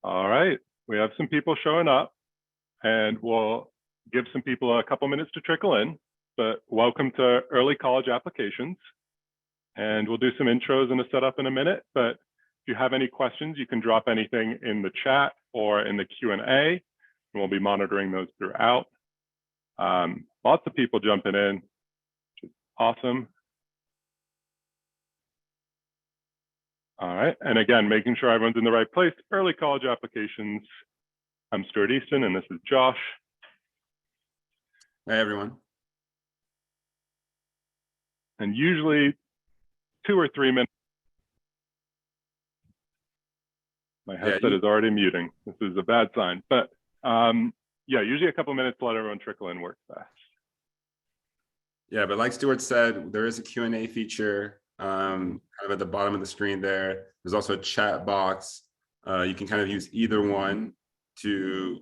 All right, we have some people showing up, and we'll give some people a couple minutes to trickle in, but welcome to early college applications. And we'll do some intros and a setup in a minute, but if you have any questions, you can drop anything in the chat or in the Q&A, and we'll be monitoring those throughout. Lots of people jumping in, which is awesome. All right, and again, making sure everyone's in the right place. Early college applications. I'm Stuart Easton, and this is Josh. Hey, everyone. And usually 2 or 3 minutes. My headset is already muting. This is a bad sign, but yeah, usually a couple minutes to let everyone trickle in works best. Yeah, but like Stuart said, there is a Q&A feature kind of at the bottom of the screen there. There's also a chat box. You can kind of use either one to,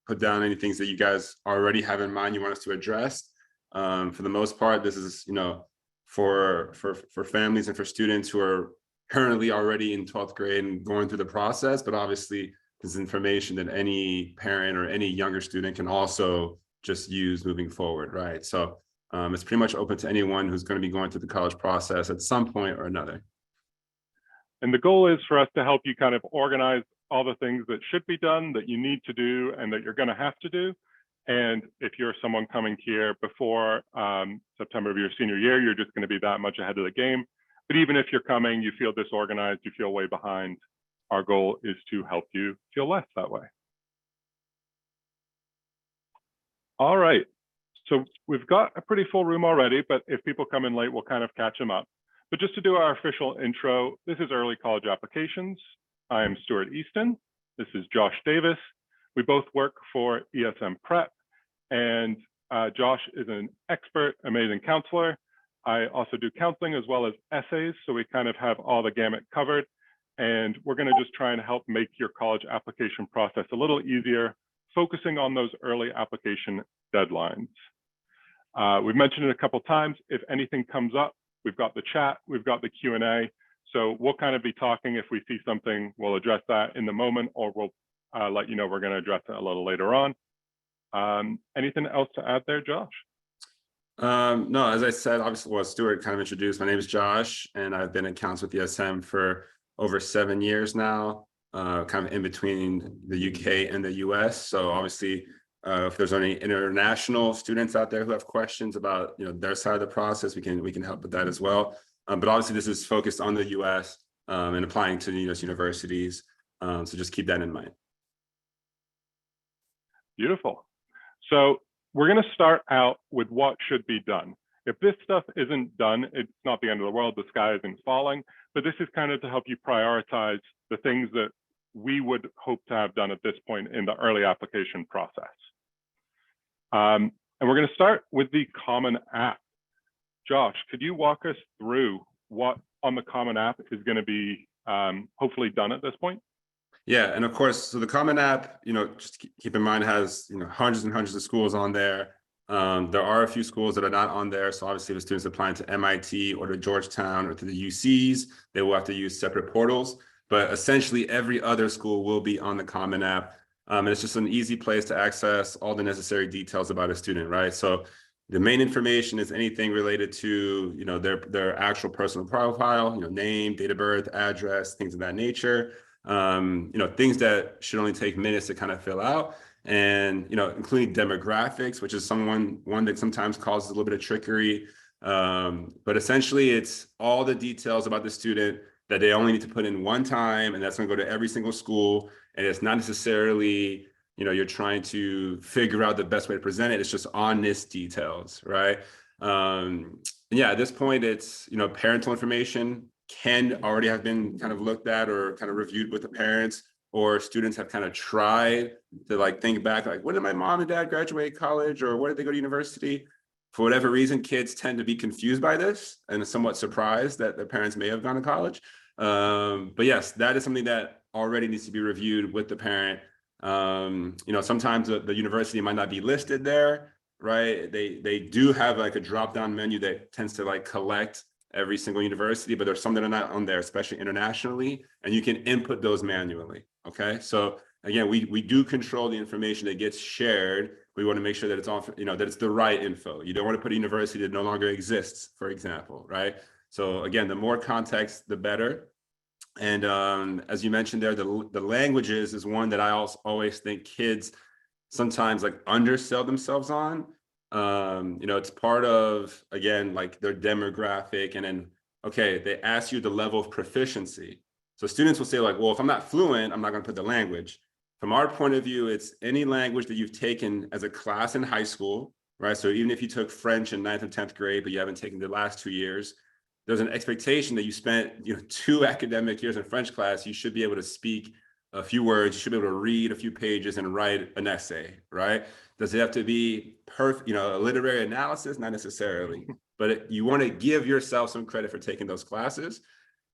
put down any things that you guys already have in mind you want us to address. For the most part, this is, for families and for students who are currently already in 12th grade and going through the process, but obviously this is information that any parent or any younger student can also just use moving forward, right? So it's pretty much open to anyone who's going to be going through the college process at some point or another. And the goal is for us to help you kind of organize all the things that should be done, that you need to do, and that you're going to have to do. And if you're someone coming here before September of your senior year, you're just going to be that much ahead of the game. But even if you're coming, you feel disorganized, you feel way behind, our goal is to help you feel less that way. All right, so we've got a pretty full room already, but if people come in late, we'll kind of catch them up. But just to do our official intro, this is Early College Applications. I am Stuart Easton. This is Josh Davis. We both work for ESM Prep, and Josh is an expert, amazing counselor. I also do counseling as well as essays, so we kind of have all the gamut covered. And we're going to just try and help make your college application process a little easier, focusing on those early application deadlines. We've mentioned it a couple times. If anything comes up, we've got the chat, we've got the Q&A. So we'll kind of be talking. If we see something, we'll address that in the moment, or we'll let you know we're going to address it a little later on. Anything else to add there, Josh? No, as I said, obviously, well, Stuart kind of introduced. My name is Josh, and I've been in counts with ESM for over 7 years now, kind of in between the UK and the US. So obviously, if there's any international students out there who have questions about their side of the process, we can help with that as well. But obviously, this is focused on the US and applying to US universities. So just keep that in mind. Beautiful. So we're going to start out with what should be done. If this stuff isn't done, it's not the end of the world, the sky isn't falling, but this is kind of to help you prioritize the things that we would hope to have done at this point in the early application process. And we're going to start with the Common App. Josh, could you walk us through what on the Common App is going to be hopefully done at this point? Yeah, and of course, so the Common App, just keep in mind, has hundreds and hundreds of schools on there. There are a few schools that are not on there. So obviously, the students applying to MIT or to Georgetown or to the UCs, they will have to use separate portals. But essentially, every other school will be on the Common App. And it's just an easy place to access all the necessary details about a student, right? So the main information is anything related to their actual personal profile, name, date of birth, address, things of that nature. Things that should only take minutes to kind of fill out, and including demographics, which is one that sometimes causes a little bit of trickery. But essentially, it's all the details about the student that they only need to put in one time, and that's going to go to every single school. And it's not necessarily you're trying to figure out the best way to present it. It's just honest details, right? Yeah, at this point, it's parental information can already have been kind of looked at or kind of reviewed with the parents, or students have kind of tried to think back, when did my mom and dad graduate college, or where did they go to university? For whatever reason, kids tend to be confused by this and somewhat surprised that their parents may have gone to college. But yes, that is something that already needs to be reviewed with the parent. Sometimes the university might not be listed there, right? They do have a drop-down menu that tends to collect every single university, but there's some that are not on there, especially internationally, and you can input those manually, okay? So again, we do control the information that gets shared. We want to make sure that it's on, that it's the right info. You don't want to put a university that no longer exists, for example, right? So again, the more context, the better. And as you mentioned there, the languages is one that I also always think kids sometimes like undersell themselves on. It's part of, again, like their demographic. And then, okay, they ask you the level of proficiency. So students will say like, well, if I'm not fluent, I'm not going to put the language. From our point of view, it's any language that you've taken as a class in high school, right? So even if you took French in 9th and 10th grade, but you haven't taken the last 2 years, there's an expectation that you spent 2 academic years in French class, you should be able to speak a few words, you should be able to read a few pages and write an essay, right? Does it have to be perfect, a literary analysis? Not necessarily, but you want to give yourself some credit for taking those classes.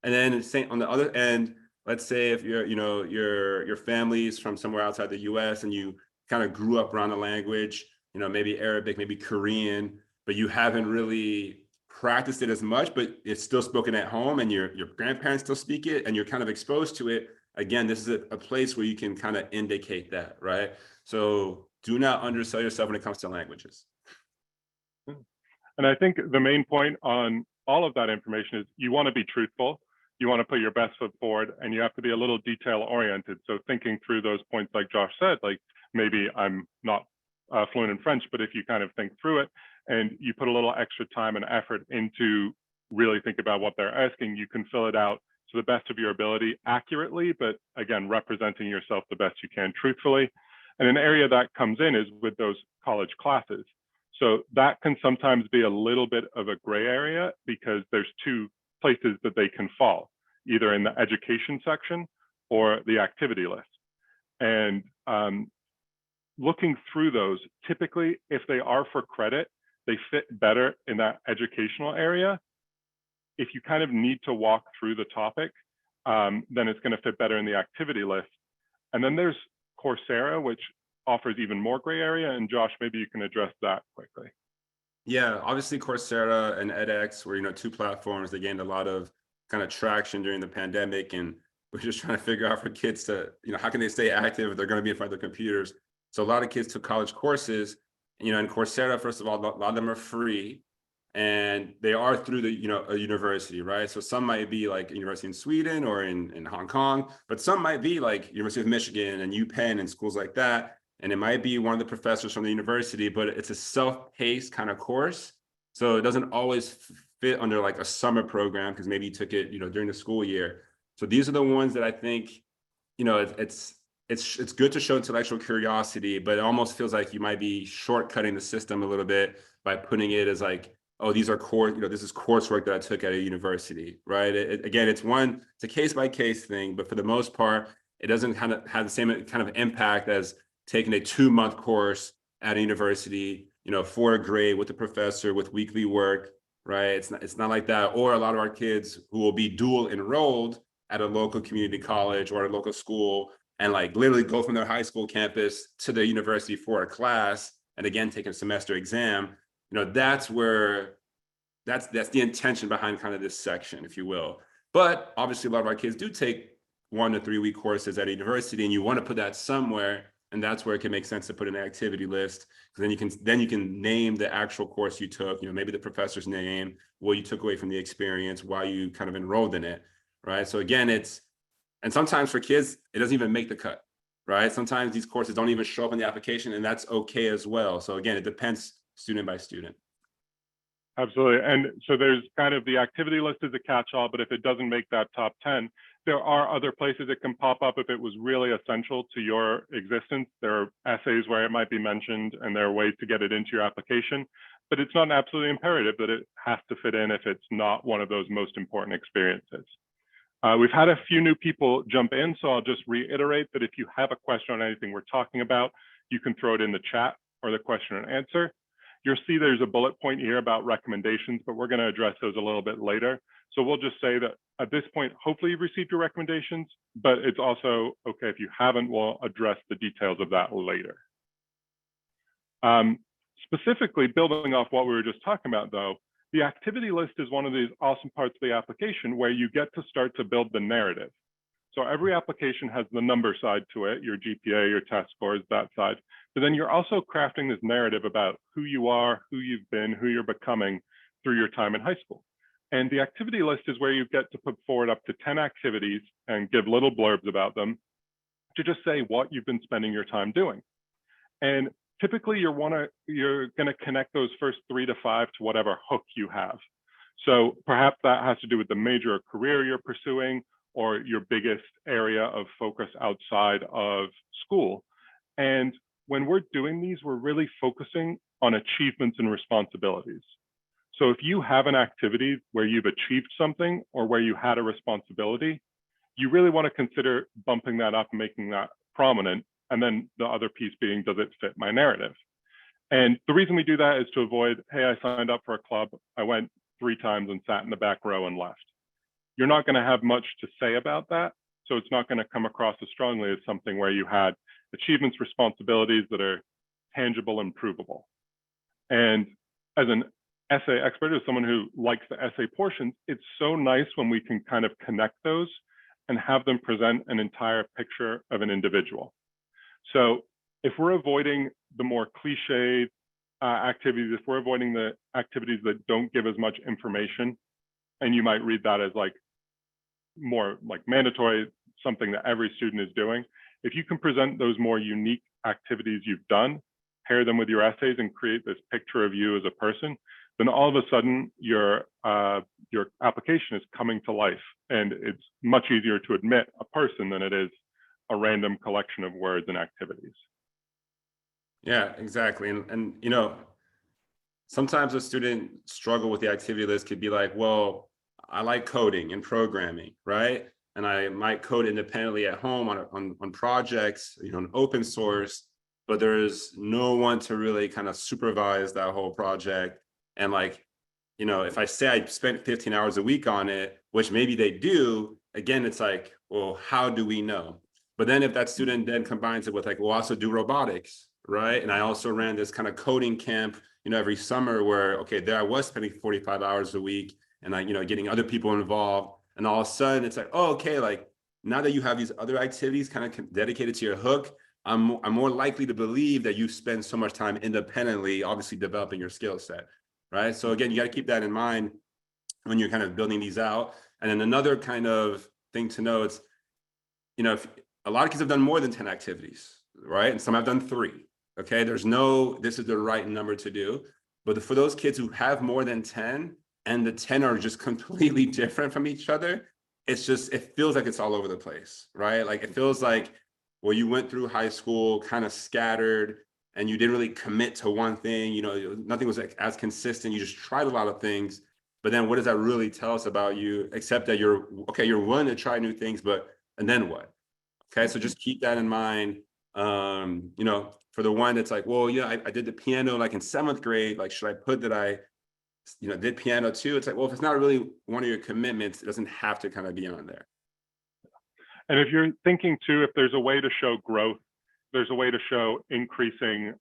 And then on the other end, let's say if your family's from somewhere outside the US and you kind of grew up around the language, maybe Arabic, maybe Korean, but you haven't really practiced it as much, but it's still spoken at home and your grandparents still speak it and you're kind of exposed to it. Again, this is a place where you can kind of indicate that, right? So do not undersell yourself when it comes to languages. And I think the main point on all of that information is you want to be truthful. You want to put your best foot forward, and you have to be a little detail oriented. So thinking through those points, like Josh said, like maybe I'm not fluent in French, but if you kind of think through it and you put a little extra time and effort into really think about what they're asking, you can fill it out to the best of your ability accurately, but again, representing yourself the best you can truthfully. And an area that comes in is with those college classes. So that can sometimes be a little bit of a gray area because there's 2 places that they can fall, either in the education section or the activity list. And looking through those, typically, if they are for credit, they fit better in that educational area. If you kind of need to walk through the topic, then it's going to fit better in the activity list. And then there's Coursera, which offers even more gray area. And Josh, maybe you can address that quickly. Yeah, obviously Coursera and edX were, 2 platforms that gained a lot of kind of traction during the pandemic. And we're just trying to figure out for kids to, how can they stay active if they're going to be in front of their computers? So a lot of kids took college courses, and Coursera, first of all, a lot of them are free. And they are through a university, right? So some might be like a university in Sweden or in Hong Kong, but some might be like University of Michigan and UPenn and schools like that. And it might be one of the professors from the university, but it's a self-paced kind of course. So it doesn't always fit under like a summer program because maybe you took it, during the school year. So these are the ones that I think, it's good to show intellectual curiosity, but it almost feels like you might be shortcutting the system a little bit by putting it as like, oh, these are this is coursework that I took at a university, right? Again, it's a case by case thing, but for the most part, it doesn't kind of have the same kind of impact as taking a 2-month course at a university, for a grade with a professor with weekly work, right? It's not like that. Or a lot of our kids who will be dual enrolled at a local community college or a local school and like literally go from their high school campus to the university for a class and again, take a semester exam. That's the intention behind kind of this section, if you will. But obviously a lot of our kids do take 1 to 3 week courses at a university, and you want to put that somewhere. And that's where it can make sense to put an activity list, because then you can name the actual course you took, maybe the professor's name, what you took away from the experience, why you kind of enrolled in it, right? So again, and sometimes for kids, it doesn't even make the cut, right? Sometimes these courses don't even show up in the application, and that's okay as well. So again, it depends student by student. Absolutely. And so there's kind of the activity list is a catch-all, but if it doesn't make that top 10, there are other places it can pop up if it was really essential to your existence. There are essays where it might be mentioned, and there are ways to get it into your application, but it's not an absolutely imperative that it has to fit in if it's not one of those most important experiences. We've had a few new people jump in, so I'll just reiterate that if you have a question on anything we're talking about, you can throw it in the chat or the question and answer. You'll see there's a bullet point here about recommendations, but we're going to address those a little bit later. So we'll just say that at this point, hopefully you've received your recommendations, but it's also okay if you haven't, we'll address the details of that later. Specifically, building off what we were just talking about though, The activity list is one of these awesome parts of the application where you get to start to build the narrative. So every application has the number side to it, your GPA, your test scores, that side. But then you're also crafting this narrative about who you are, who you've been, who you're becoming through your time in high school. And the activity list is where you get to put forward up to 10 activities and give little blurbs about them to just say what you've been spending your time doing. And typically you're going to connect those first 3 to 5 to whatever hook you have. So perhaps that has to do with the major or career you're pursuing or your biggest area of focus outside of school. And when we're doing these, we're really focusing on achievements and responsibilities. So if you have an activity where you've achieved something or where you had a responsibility, you really want to consider bumping that up and making that prominent. And then the other piece being, does it fit my narrative? And the reason we do that is to avoid, hey, I signed up for a club, I went 3 times and sat in the back row and left. You're not going to have much to say about that. So it's not going to come across as strongly as something where you had achievements, responsibilities that are tangible and provable. And as an essay expert, as someone who likes the essay portions, it's so nice when we can kind of connect those and have them present an entire picture of an individual. So if we're avoiding the more cliched activities, if we're avoiding the activities that don't give as much information, and you might read that as like more like mandatory, something that every student is doing, if you can present those more unique activities you've done, pair them with your essays and create this picture of you as a person, then all of a sudden your application is coming to life, and it's much easier to admit a person than it is a random collection of words and activities. Yeah, exactly. And you know, sometimes a student struggle with the activity list could be like, well, I like coding and programming, right? And I might code independently at home on projects, you know, on open source, but there's no one to really kind of supervise that whole project. And like, you know, if I say I spent 15 hours a week on it, which maybe they do, again, it's like, well, how do we know? But then if that student then combines it with like, we'll also do robotics, right? And I also ran this kind of coding camp, you know, every summer where, okay, there I was spending 45 hours a week and I, you know, getting other people involved. And all of a sudden it's like, oh, okay, like now that you have these other activities kind of dedicated to your hook, I'm more likely to believe that you spend so much time independently, obviously developing your skill set, right? So again, you got to keep that in mind when you're kind of building these out. And then another kind of thing to know, it's, you know, if a lot of kids have done more than 10 activities, right? And some have done 3. Okay, there's no, this is the right number to do. But for those kids who have more than 10 and the 10 are just completely different from each other, it's just, it feels like it's all over the place, right? Like it feels like, well, you went through high school kind of scattered and you didn't really commit to one thing, you know, nothing was like as consistent. You just tried a lot of things. But then what does that really tell us about you, except that you're, okay, you're willing to try new things, but, and then what? Okay, so just keep that in mind. You know, for the one that's like, well, yeah, I did the piano like in 7th grade, like, should I put that I, you know, did piano too? It's like, well, if it's not really one of your commitments, it doesn't have to kind of be on there. And if you're thinking too, if there's a way to show growth, there's a way to show increasing,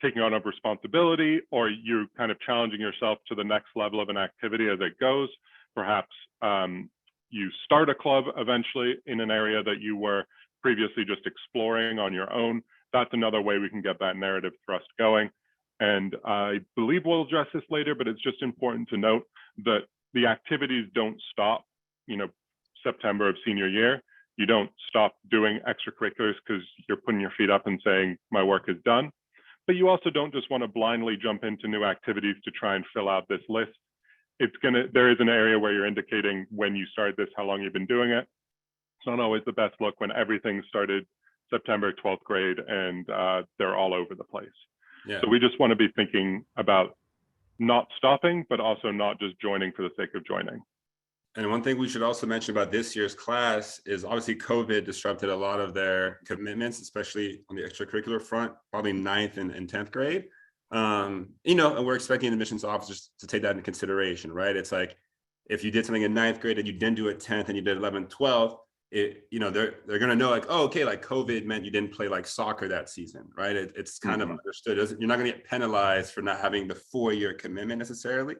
taking on of responsibility, or you're kind of challenging yourself to the next level of an activity as it goes. Perhaps you start a club eventually in an area that you were previously just exploring on your own. That's another way we can get that narrative thrust going. And I believe we'll address this later, but it's just important to note that the activities don't stop, you know, September of senior year. You don't stop doing extracurriculars because you're putting your feet up and saying, my work is done. But you also don't just want to blindly jump into new activities to try and fill out this list. There is an area where you're indicating when you started this, how long you've been doing it. It's not always the best look when everything started September 12th grade and they're all over the place. Yeah. So we just want to be thinking about not stopping, but also not just joining for the sake of joining. And one thing we should also mention about this year's class is obviously COVID disrupted a lot of their commitments, especially on the extracurricular front, probably 9th and 10th grade. You know, and we're expecting the admissions officers to take that into consideration, right? It's like, if you did something in 9th grade and you didn't do it 10th and you did 11th, 12th, you know, they're going to know like, oh, okay, like COVID meant you didn't play like soccer that season, right? It's kind of understood. You're not going to get penalized for not having the 4-year commitment necessarily.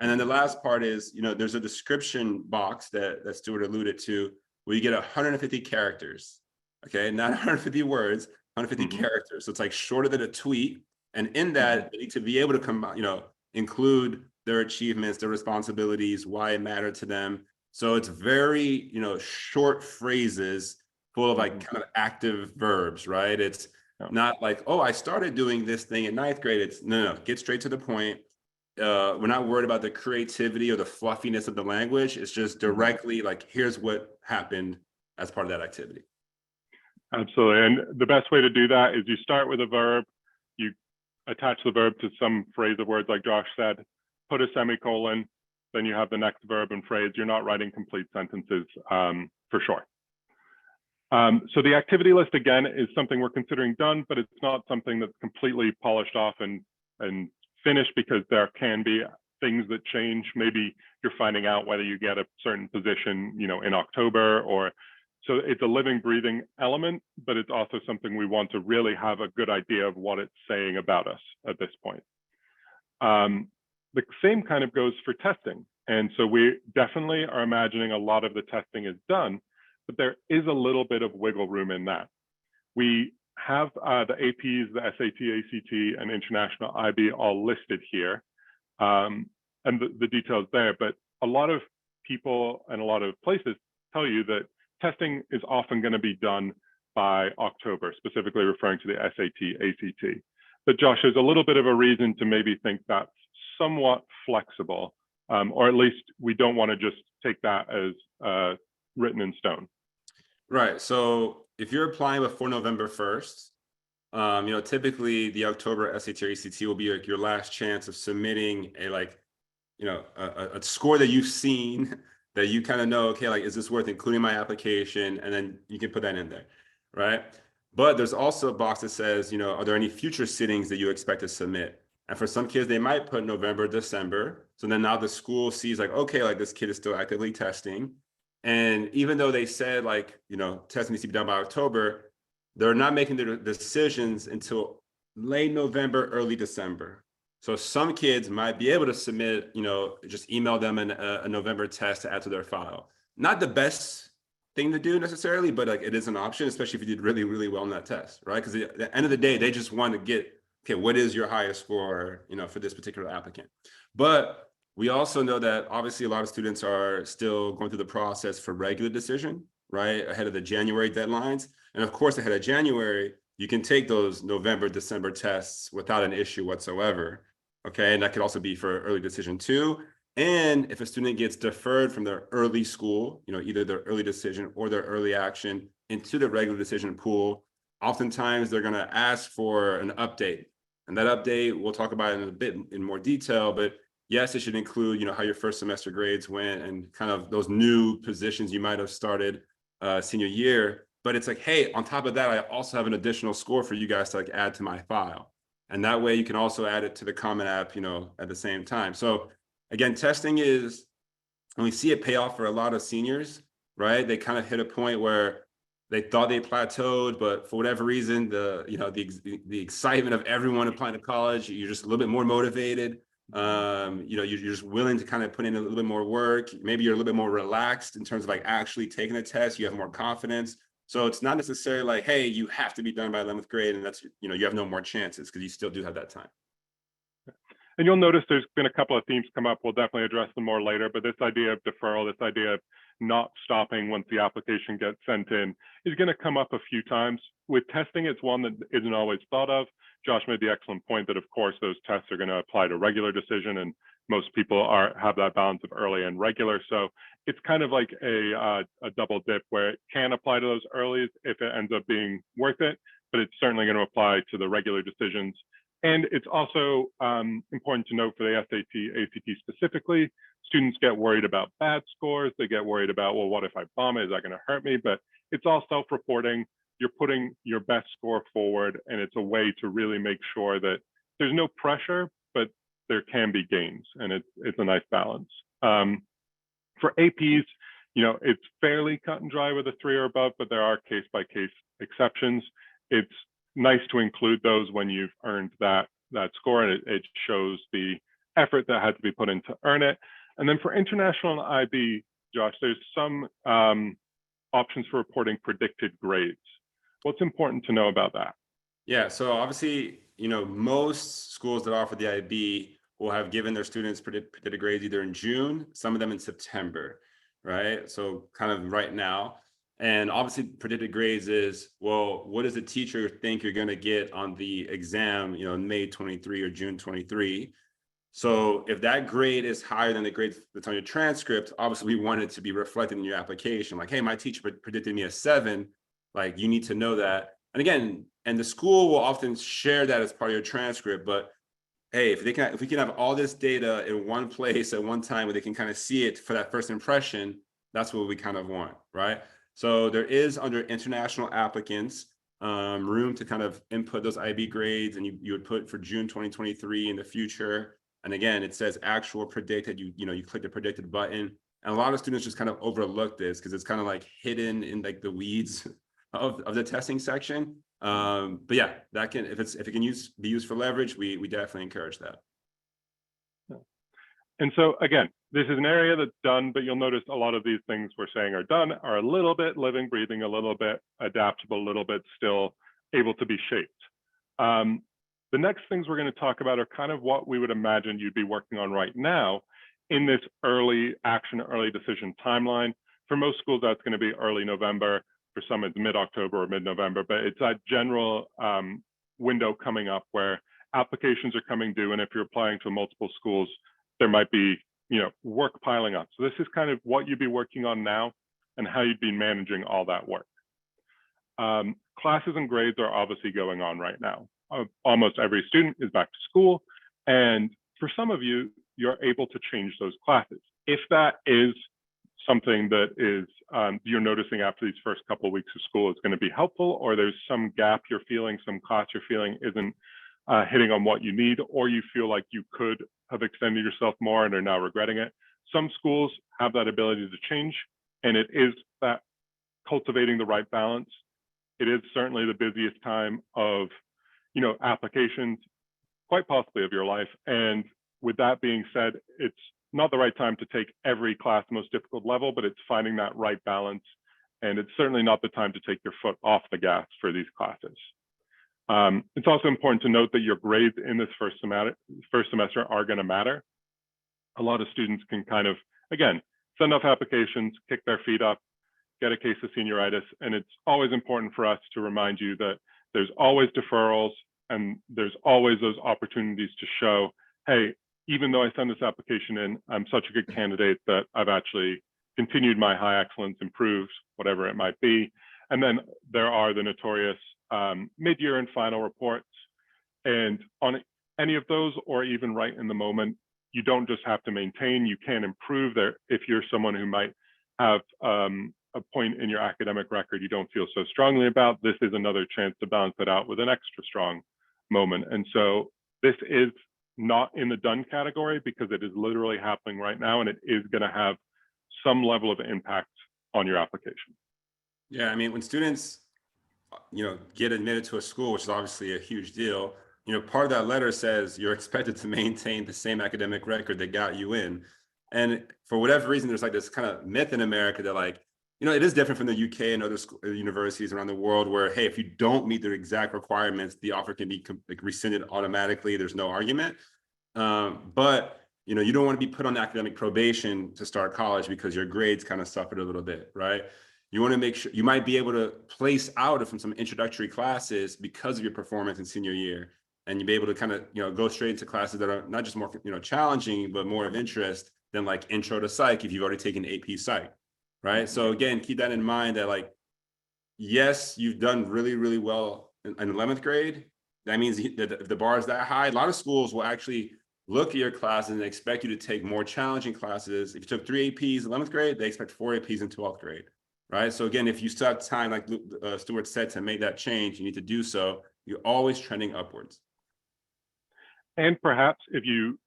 And then the last part is, there's a description box that Stuart alluded to, where you get 150 characters, okay? Not 150 words, 150 characters. So it's like shorter than a tweet. And in that, they need to be able to include their achievements, their responsibilities, why it mattered to them. So it's very, short phrases full of like kind of active verbs, right? It's not like, oh, I started doing this thing in 9th grade. It's no, get straight to the point. We're not worried about the creativity or the fluffiness of the language. It's just directly like, here's what happened as part of that activity. Absolutely. And the best way to do that is you start with a verb, you attach the verb to some phrase of words like Josh said, put a semicolon, then you have the next verb and phrase. You're not writing complete sentences for sure. So the activity list, again, is something we're considering done, but it's not something that's completely polished off and finished, because there can be things that change. Maybe you're finding out whether you get a certain position, in October, or so it's a living, breathing element, but it's also something we want to really have a good idea of what it's saying about us at this point. The same kind of goes for testing. And so we definitely are imagining a lot of the testing is done, but there is a little bit of wiggle room in that. We have the APs, the SAT, ACT, and International IB all listed here, and the details there. But a lot of people and a lot of places tell you that testing is often going to be done by October, specifically referring to the SAT, ACT. But Josh, there's a little bit of a reason to maybe think that's somewhat flexible, or at least we don't want to just take that as written in stone. Right. So if you're applying before November 1st, typically the October SAT or ACT will be like your last chance of submitting a score that you've seen that you kind of know, okay, like, is this worth including my application? And then you can put that in there, right? But there's also a box that says, are there any future sittings that you expect to submit? And for some kids, they might put November, December. So then now the school sees like, okay, like this kid is still actively testing. And even though they said like, testing needs to be done by October, they're not making their decisions until late November, early December. So some kids might be able to submit, just email them a November test to add to their file. Not the best thing to do necessarily, but like it is an option, especially if you did really, really well on that test, right? Because at the end of the day, they just want to get, okay, what is your highest score, for this particular applicant? But we also know that obviously a lot of students are still going through the process for regular decision, right? Ahead of the January deadlines. And of course, ahead of January, you can take those November, December tests without an issue whatsoever. Okay, and that could also be for early decision too. And if a student gets deferred from their early school, either their early decision or their early action into the regular decision pool, oftentimes they're going to ask for an update. And that update, we'll talk about it in a bit in more detail, but yes, it should include, how your first semester grades went and kind of those new positions you might have started senior year. But it's like, hey, on top of that, I also have an additional score for you guys to like add to my file. And that way you can also add it to the Common App, at the same time. So again, testing is, and we see it pay off for a lot of seniors, right? They kind of hit a point where they thought they plateaued, but for whatever reason, the excitement of everyone applying to college, you're just a little bit more motivated. You're just willing to kind of put in a little bit more work. Maybe you're a little bit more relaxed in terms of like actually taking the test. You have more confidence. So it's not necessarily like, hey, you have to be done by 11th grade and that's, you have no more chances, because you still do have that time. And you'll notice there's been a couple of themes come up. We'll definitely address them more later, but this idea of deferral, this idea of not stopping once the application gets sent in is going to come up a few times. With testing, it's one that isn't always thought of. Josh made the excellent point that, of course, those tests are going to apply to regular decision, and most people have that balance of early and regular. So it's kind of like a double dip where it can apply to those earlies if it ends up being worth it, but it's certainly going to apply to the regular decisions. And it's also important to note for the SAT, ACT specifically, students get worried about bad scores. They get worried about, well, what if I bomb it? Is that going to hurt me? But it's all self-reporting. You're putting your best score forward, and it's a way to really make sure that there's no pressure, but there can be gains, and it's a nice balance. For APs, it's fairly cut and dry with a 3 or above, but there are case-by-case exceptions. It's nice to include those when you've earned that score, and it shows the effort that had to be put in to earn it. And then for international and IB, Josh, there's some options for reporting predicted grades. What's important to know about that? Yeah, so obviously, most schools that offer the IB will have given their students predicted grades either in June, some of them in September, right? So kind of right now. And obviously predicted grades is, well, what does the teacher think you're going to get on the exam, in May 23 or June 23? So if that grade is higher than the grade that's on your transcript, obviously we want it to be reflected in your application. Like, hey, my teacher predicted me a 7. Like, you need to know that. And again, and the school will often share that as part of your transcript. But hey, if we can have all this data in one place at one time where they can kind of see it for that first impression, that's what we kind of want, right? So there is, under international applicants, room to kind of input those IB grades, and you would put for June 2023 in the future. And again, it says actual predicted. You click the predicted button, and a lot of students just kind of overlook this because it's kind of like hidden in like the weeds of the testing section. But yeah, that can, if it can be used for leverage, we definitely encourage that. And so again, this is an area that's done, but you'll notice a lot of these things we're saying are done are a little bit living, breathing, a little bit adaptable, a little bit still able to be shaped. The next things we're going to talk about are kind of what we would imagine you'd be working on right now in this early action, early decision timeline. For most schools, that's going to be early November. For some, it's mid-October or mid-November, but it's that general window coming up where applications are coming due. And if you're applying to multiple schools, there might be work piling up. So this is kind of what you'd be working on now and how you'd be managing all that work. Classes and grades are obviously going on right now. Almost every student is back to school. And for some of you, you're able to change those classes. If that is something that is you're noticing after these first couple of weeks of school is going to be helpful, or there's some gap you're feeling, some class you're feeling isn't hitting on what you need, or you feel like you could have extended yourself more and are now regretting it. Some schools have that ability to change, and it is that cultivating the right balance. It is certainly the busiest time of applications, quite possibly of your life. And with that being said, it's not the right time to take every class most difficult level, but it's finding that right balance. And it's certainly not the time to take your foot off the gas for these classes. It's also important to note that your grades in this first semester are going to matter. A lot of students can kind of, again, send off applications, kick their feet up, get a case of senioritis. And it's always important for us to remind you that there's always deferrals and there's always those opportunities to show, hey, even though I send this application in, I'm such a good candidate that I've actually continued my high excellence, improved, whatever it might be. And then there are the notorious mid-year and final reports. And on any of those, or even right in the moment, you don't just have to maintain, you can improve there. If you're someone who might have a point in your academic record you don't feel so strongly about, this is another chance to balance it out with an extra strong moment. And so this is not in the done category because it is literally happening right now, and it is going to have some level of impact on your application. Yeah, I mean, when students, get admitted to a school, which is obviously a huge deal, part of that letter says you're expected to maintain the same academic record that got you in. And for whatever reason, there's like this kind of myth in America that like, it is different from the UK and other universities around the world where, hey, if you don't meet the exact requirements, the offer can be rescinded automatically. There's no argument. But you don't want to be put on academic probation to start college because your grades kind of suffered a little bit, right? You want to make sure you might be able to place out from some introductory classes because of your performance in senior year, and you'll be able to kind of go straight into classes that are not just more challenging but more of interest than like intro to psych if you've already taken AP psych, right? So again, keep that in mind that like, yes, you've done really, really well in 11th grade. That means that if the bar is that high, a lot of schools will actually look at your classes and expect you to take more challenging classes. If you took 3 APs 11th grade, they expect 4 APs in 12th grade, right? So again, if you still have time, like Stuart said, to make that change, you need to do so. You're always trending upwards. And perhaps if you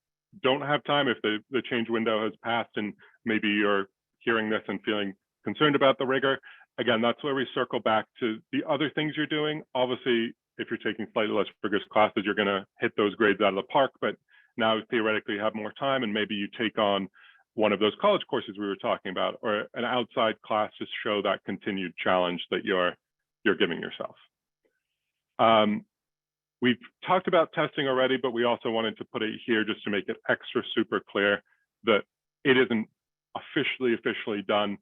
don't have time, if the change window has passed and maybe you're hearing this and feeling concerned about the rigor, again, that's where we circle back to the other things you're doing. Obviously, if you're taking slightly less rigorous classes, you're going to hit those grades out of the park. But Now, theoretically, you have more time, and maybe you take on one of those college courses we were talking about, or an outside class to show that continued challenge that you're giving yourself. We've talked about testing already, but we also wanted to put it here just to make it extra super clear that it isn't officially done.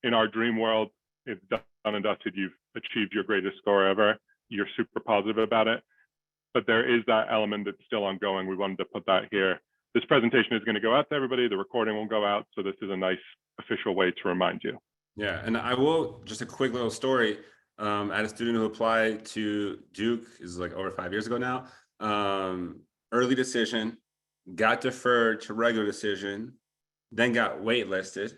In our dream world, it's done and dusted. You've achieved your greatest score ever. You're super positive about it, but there is that element that's still ongoing. We wanted to put that here. This presentation is going to go out to everybody. The recording will go out. So this is a nice official way to remind you. Yeah, and I will, just a quick little story. I had a student who applied to Duke, is like over 5 years ago now. Early decision, got deferred to regular decision, then got waitlisted.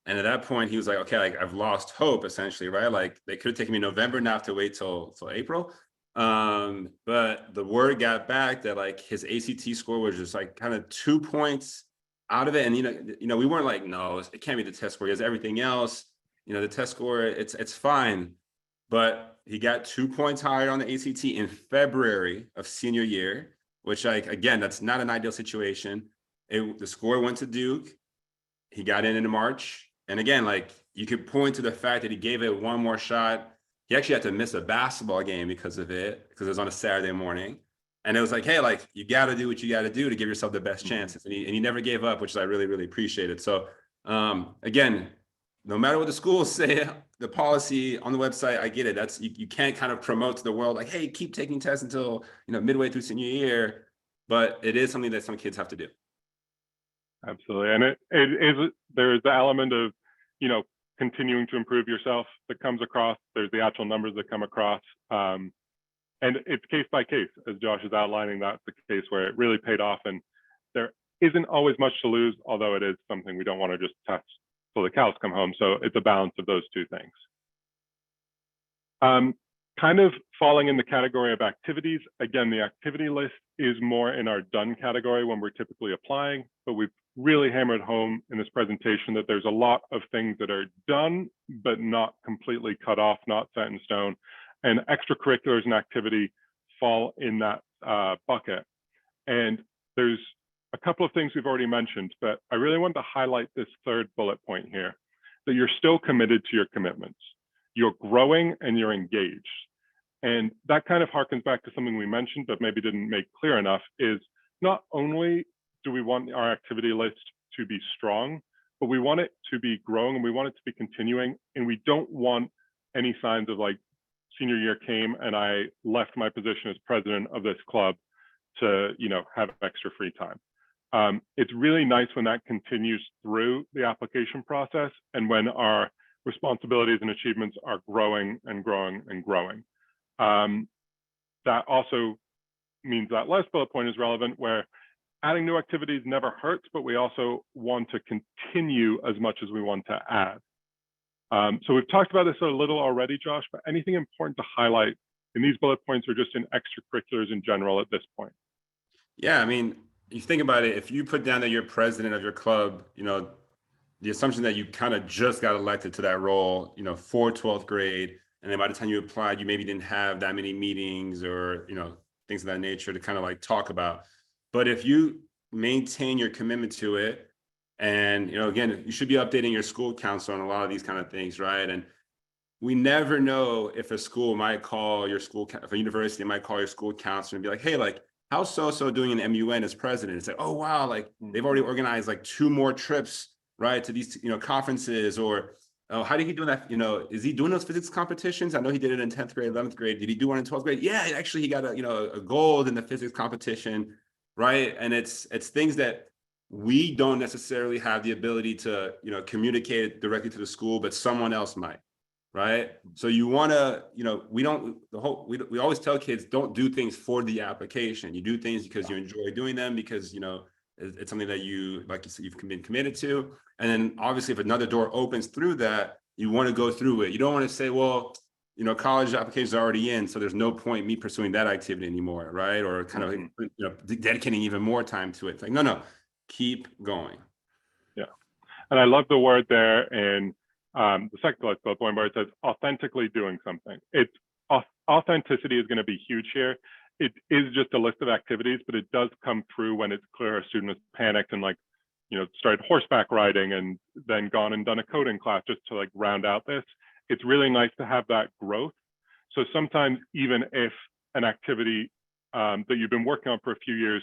And at that point, he was like, okay, like I've lost hope essentially, right? Like they could have taken me November, now I have to wait till April. But the word got back that like his ACT score was just like kind of 2 points out of it. And, we weren't like, no, it can't be the test score. He has everything else. The test score, it's fine. But he got 2 points higher on the ACT in February of senior year, which, like, again, that's not an ideal situation. The score went to Duke. He got in March. And again, like, you could point to the fact that he gave it one more shot. He actually had to miss a basketball game because of it, because it was on a Saturday morning. And it was like, hey, like, you got to do what you got to do to give yourself the best chances. And he never gave up, which I really, really appreciated. So, again, no matter what the schools say, the policy on the website, I get it. That's you can't kind of promote to the world like, hey, keep taking tests until midway through senior year, but it is something that some kids have to do. Absolutely, and there's the element of continuing to improve yourself that comes across. There's the actual numbers that come across, and it's case by case, as Josh is outlining. That's the case where it really paid off, and there isn't always much to lose, although it is something we don't want to just test till the cows come home. So it's a balance of those two things. Kind of falling in the category of activities. Again, the activity list is more in our done category when we're typically applying, but we've really hammered home in this presentation that there's a lot of things that are done, but not completely cut off, not set in stone. And extracurriculars and activity fall in that bucket. And there's a couple of things we've already mentioned, but I really want to highlight this third bullet point here, that you're still committed to your commitments. You're growing and you're engaged. And that kind of harkens back to something we mentioned, but maybe didn't make clear enough, is not only do we want our activity list to be strong, but we want it to be growing and we want it to be continuing. And we don't want any signs of like senior year came and I left my position as president of this club to, have extra free time. It's really nice when that continues through the application process and when our responsibilities and achievements are growing and growing and growing. That also means that last bullet point is relevant, where adding new activities never hurts, but we also want to continue as much as we want to add. So we've talked about this a little already, Josh, but anything important to highlight in these bullet points or just in extracurriculars in general at this point? Yeah, I mean, you think about it, if you put down that you're president of your club, the assumption that you kind of just got elected to that role, for 12th grade, and then by the time you applied, you maybe didn't have that many meetings or, things of that nature to kind of like talk about. But if you maintain your commitment to it, and, again, you should be updating your school council on a lot of these kind of things, right? And we never know if a school might call your school, if a university might call your school counselor and be like, hey, like, how's so-so doing an MUN as president? It's like, oh, wow, like they've already organized like 2 more trips, right, to these, conferences, or oh, how did he do that? Is he doing those physics competitions? I know he did it in 10th grade, 11th grade. Did he do one in 12th grade? Yeah, actually, he got a gold in the physics competition, right? And it's things that we don't necessarily have the ability to, communicate directly to the school, but someone else might, right? So you want to, we always tell kids, don't do things for the application. You do things because you enjoy doing them, because, it's something that you, like you said, you've been committed to. And then obviously if another door opens through that, you want to go through it. You don't want to say, well, college applications are already in, so there's no point me pursuing that activity anymore, right? Or kind of, dedicating even more time to it. It's like, no, keep going. Yeah. And I love the word there in the second bullet point where it says authentically doing something. Authenticity is going to be huge here. it is just a list of activities, but it does come through when it's clear a student is panicked and like, started horseback riding and then gone and done a coding class just to like round out this. It's really nice to have that growth. So sometimes even if an activity that you've been working on for a few years,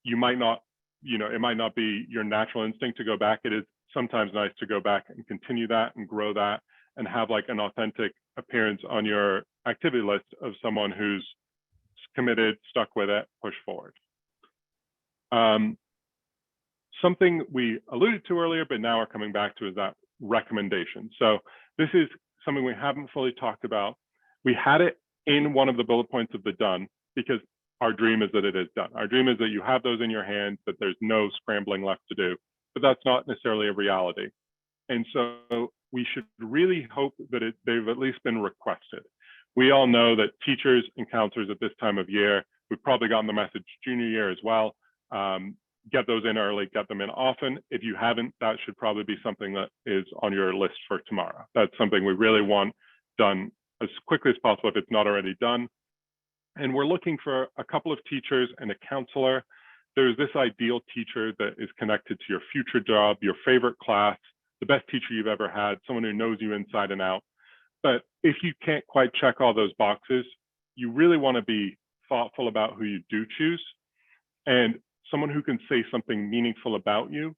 you might not, it might not be your natural instinct to go back. It is sometimes nice to go back and continue that and grow that and have like an authentic appearance on your activity list of someone who's committed, stuck with it, push forward. Something we alluded to earlier, but now we're coming back to is that recommendation. So this is something we haven't fully talked about. We had it in one of the bullet points of the done because our dream is that it is done. Our dream is that you have those in your hands, that there's no scrambling left to do, but that's not necessarily a reality. And so we should really hope that they've at least been requested. We all know that teachers and counselors at this time of year, we've probably gotten the message junior year as well, get those in early, get them in often. If you haven't, that should probably be something that is on your list for tomorrow. That's something we really want done as quickly as possible if it's not already done. And we're looking for a couple of teachers and a counselor. There's this ideal teacher that is connected to your future job, your favorite class, the best teacher you've ever had, someone who knows you inside and out. But if you can't quite check all those boxes, you really want to be thoughtful about who you do choose. And someone who can say something meaningful about you,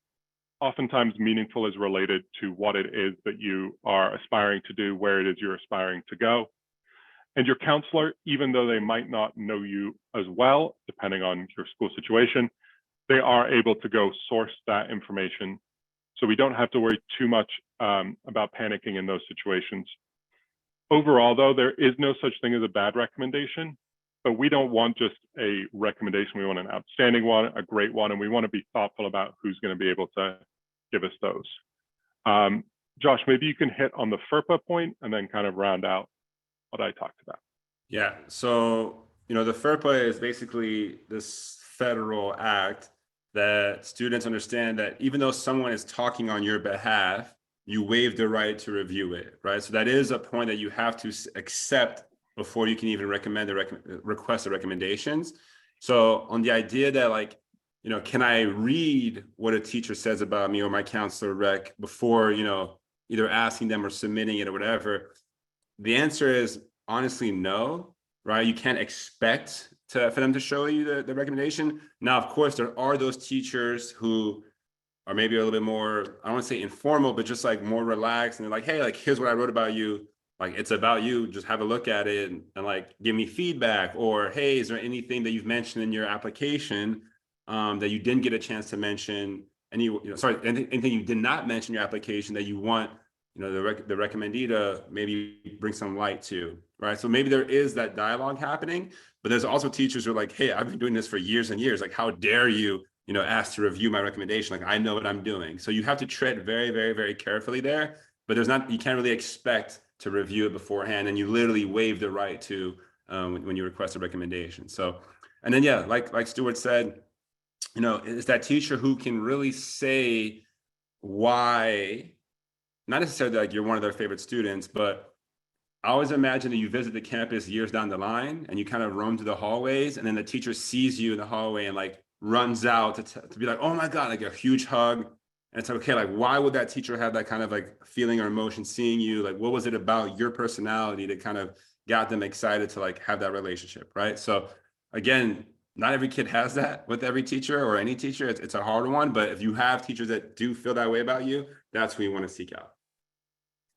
oftentimes meaningful is related to what it is that you are aspiring to do, where it is you're aspiring to go. And your counselor, even though they might not know you as well, depending on your school situation, they are able to go source that information. So we don't have to worry too much about panicking in those situations. Overall, though, there is no such thing as a bad recommendation, but we don't want just a recommendation. We want an outstanding one, a great one, and we want to be thoughtful about who's going to be able to give us those. Josh, maybe you can hit on the FERPA point and then kind of round out what I talked about. Yeah, so, the FERPA is basically this federal act that students understand that even though someone is talking on your behalf, you waive the right to review it, right? So that is a point that you have to accept before you can even request the recommendations. So on the idea that like, can I read what a teacher says about me or my counselor rec before, either asking them or submitting it or whatever? The answer is honestly no, right? You can't expect for them to show you the recommendation. Now, of course, there are those teachers who are maybe a little bit more, I don't want to say informal, but just like more relaxed. And they're like, hey, like, here's what I wrote about you. Like, it's about you. Just have a look at it and like, give me feedback. Or, hey, is there anything that you've mentioned in your application that you didn't get a chance to mention? Anything you did not mention in your application that you want, the recommendee to maybe bring some light to, right? So maybe there is that dialogue happening, but there's also teachers who are like, hey, I've been doing this for years and years. Like, how dare you, ask to review my recommendation? Like, I know what I'm doing. So you have to tread very, very, very carefully there, but you can't really expect to review it beforehand. And you literally waive the right to when you request a recommendation. So, and then, yeah, like Stuart said, it's that teacher who can really say why, not necessarily like you're one of their favorite students, but I always imagine that you visit the campus years down the line and you kind of roam through the hallways, and then the teacher sees you in the hallway and like runs out to be like, oh my God, like a huge hug. And it's like, okay, like, why would that teacher have that kind of like feeling or emotion seeing you? Like, what was it about your personality that kind of got them excited to like have that relationship, right? So again, not every kid has that with every teacher or any teacher. It's a hard one, but if you have teachers that do feel that way about you, that's who you want to seek out.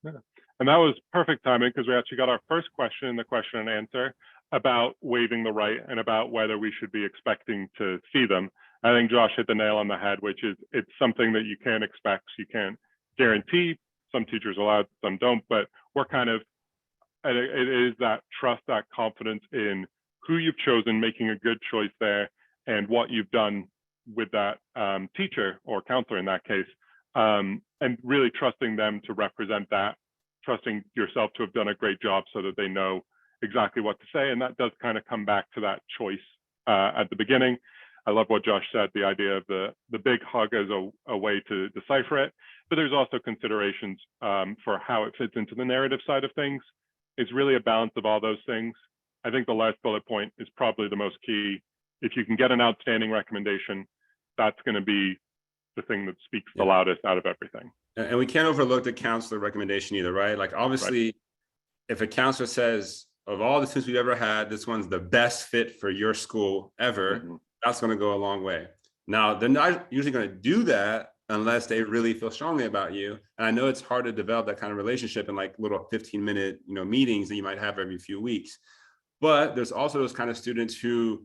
Yeah. And that was perfect timing because we actually got our first question in the question and answer about waiving the right and about whether we should be expecting to see them. I think Josh hit the nail on the head, which is it's something that you can't expect. You can't guarantee. Some teachers allow, some don't, but we're kind of, it is that trust, that confidence in who you've chosen, making a good choice there, and what you've done with that teacher or counselor in that case, and really trusting them to represent that, trusting yourself to have done a great job so that they know exactly what to say. And that does kind of come back to that choice at the beginning. I love what Josh said, the idea of the big hug as a way to decipher it, but there's also considerations for how it fits into the narrative side of things. It's really a balance of all those things. I think the last bullet point is probably the most key. If you can get an outstanding recommendation, that's going to be the thing that speaks the loudest out of everything. And we can't overlook the counselor recommendation either, right? Like obviously, if a counselor says, of all the students we've ever had, this one's the best fit for your school ever, that's going to go a long way. Now, they're not usually going to do that unless they really feel strongly about you. And I know it's hard to develop that kind of relationship in like little 15-minute, meetings that you might have every few weeks. But there's also those kind of students who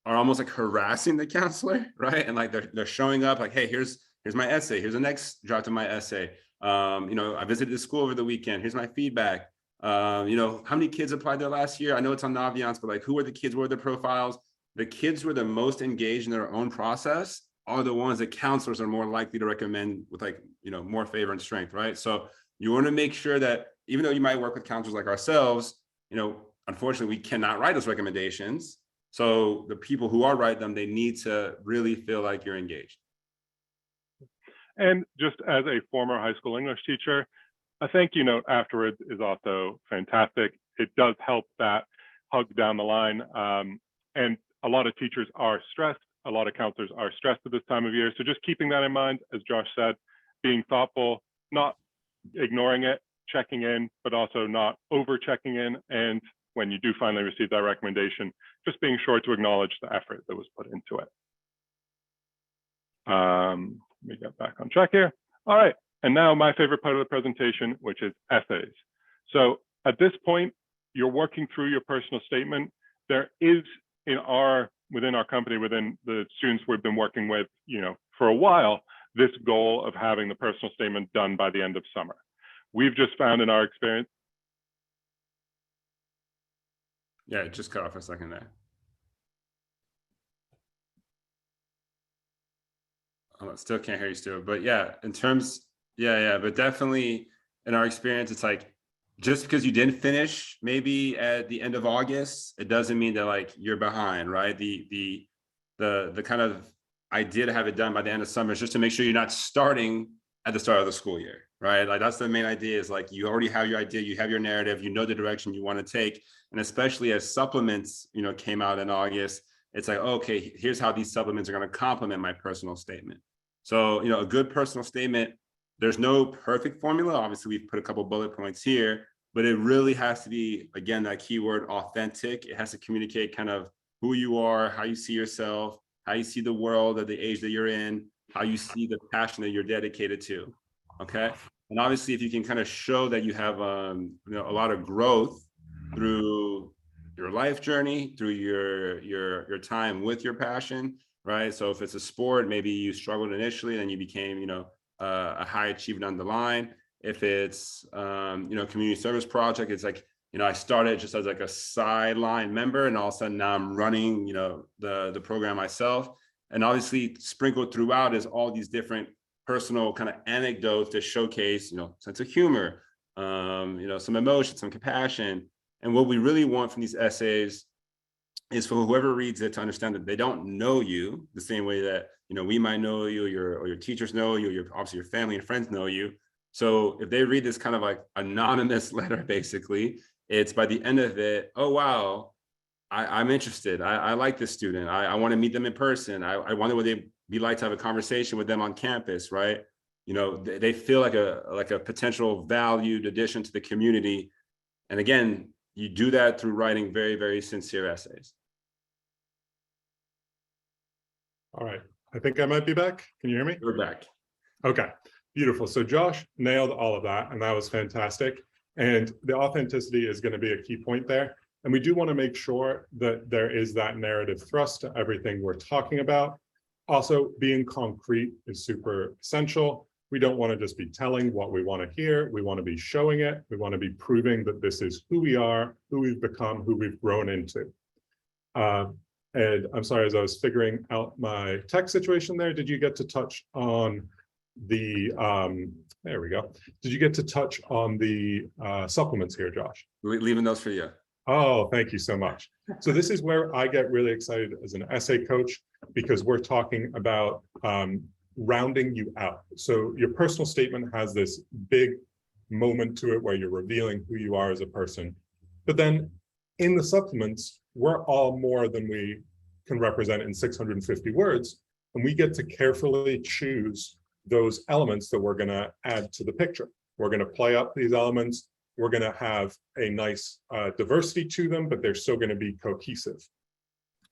are almost like harassing the counselor, right? And like they're showing up like, hey, here's my essay. Here's the next draft of my essay. I visited the school over the weekend. Here's my feedback. How many kids applied there last year? I know it's on Naviance, but like, who are the kids? What are their profiles? The kids who are the most engaged in their own process are the ones that counselors are more likely to recommend with like, more favor and strength, right? So you want to make sure that even though you might work with counselors like ourselves, unfortunately, we cannot write those recommendations. So the people who are writing them, they need to really feel like you're engaged. And just as a former high school English teacher, a thank you note afterwards is also fantastic. It does help that hug down the line. And a lot of teachers are stressed. A lot of counselors are stressed at this time of year. So just keeping that in mind, as Josh said, being thoughtful, not ignoring it, checking in, but also not over checking in. And when you do finally receive that recommendation, just being sure to acknowledge the effort that was put into it. Let me get back on track here. All right, and now my favorite part of the presentation, which is essays. So at this point, you're working through your personal statement. There is within our company, within the students we've been working with, for a while, this goal of having the personal statement done by the end of summer. We've just found in our experience. Yeah, it just cut off for a second there. I still can't hear you, Stuart. But yeah, but definitely in our experience, it's like, just because you didn't finish maybe at the end of August, it doesn't mean that like you're behind, right? The kind of idea to have it done by the end of summer is just to make sure you're not starting at the start of the school year, right? Like that's the main idea, is like you already have your idea, you have your narrative, you know the direction you want to take. And especially as supplements, came out in August, it's like, okay, here's how these supplements are going to complement my personal statement. So, a good personal statement, there's no perfect formula. Obviously, we've put a couple bullet points here, but it really has to be, again, that keyword authentic. It has to communicate kind of who you are, how you see yourself, how you see the world at the age that you're in, how you see the passion that you're dedicated to. Okay. And obviously, if you can kind of show that you have a lot of growth through your life journey, through your time with your passion, right? So if it's a sport, maybe you struggled initially, then you became, a high achiever down the line. If it's, community service project, it's like, I started just as like a sideline member, and all of a sudden now I'm running, the program myself. And obviously sprinkled throughout is all these different personal kind of anecdotes to showcase, sense of humor, some emotion, some compassion. And what we really want from these essays is for whoever reads it to understand that they don't know you the same way that, we might know you, or your teachers know you, obviously your family and friends know you. So if they read this kind of like anonymous letter, basically, it's by the end of it, oh, wow, I'm interested. I like this student. I want to meet them in person. I wonder what they'd be like to have a conversation with them on campus, right? They feel like a potential valued addition to the community. And again, you do that through writing very, very sincere essays. All right. I think I might be back. Can you hear me? We're back. Okay, beautiful. So Josh nailed all of that, and that was fantastic. And the authenticity is going to be a key point there. And we do want to make sure that there is that narrative thrust to everything we're talking about. Also, being concrete is super essential. We don't want to just be telling what we want to hear. We want to be showing it. We want to be proving that this is who we are, who we've become, who we've grown into. And I'm sorry, as I was figuring out my tech situation there, did you get to touch on the, there we go. Did you get to touch on the supplements here, Josh? We're leaving those for you. Oh, thank you so much. So this is where I get really excited as an essay coach, because we're talking about rounding you out. So your personal statement has this big moment to it where you're revealing who you are as a person. But then In the supplements, we're all more than we can represent in 650 words, and we get to carefully choose those elements that we're going to add to the picture. We're going to play up these elements. We're going to have a nice diversity to them, but they're still going to be cohesive.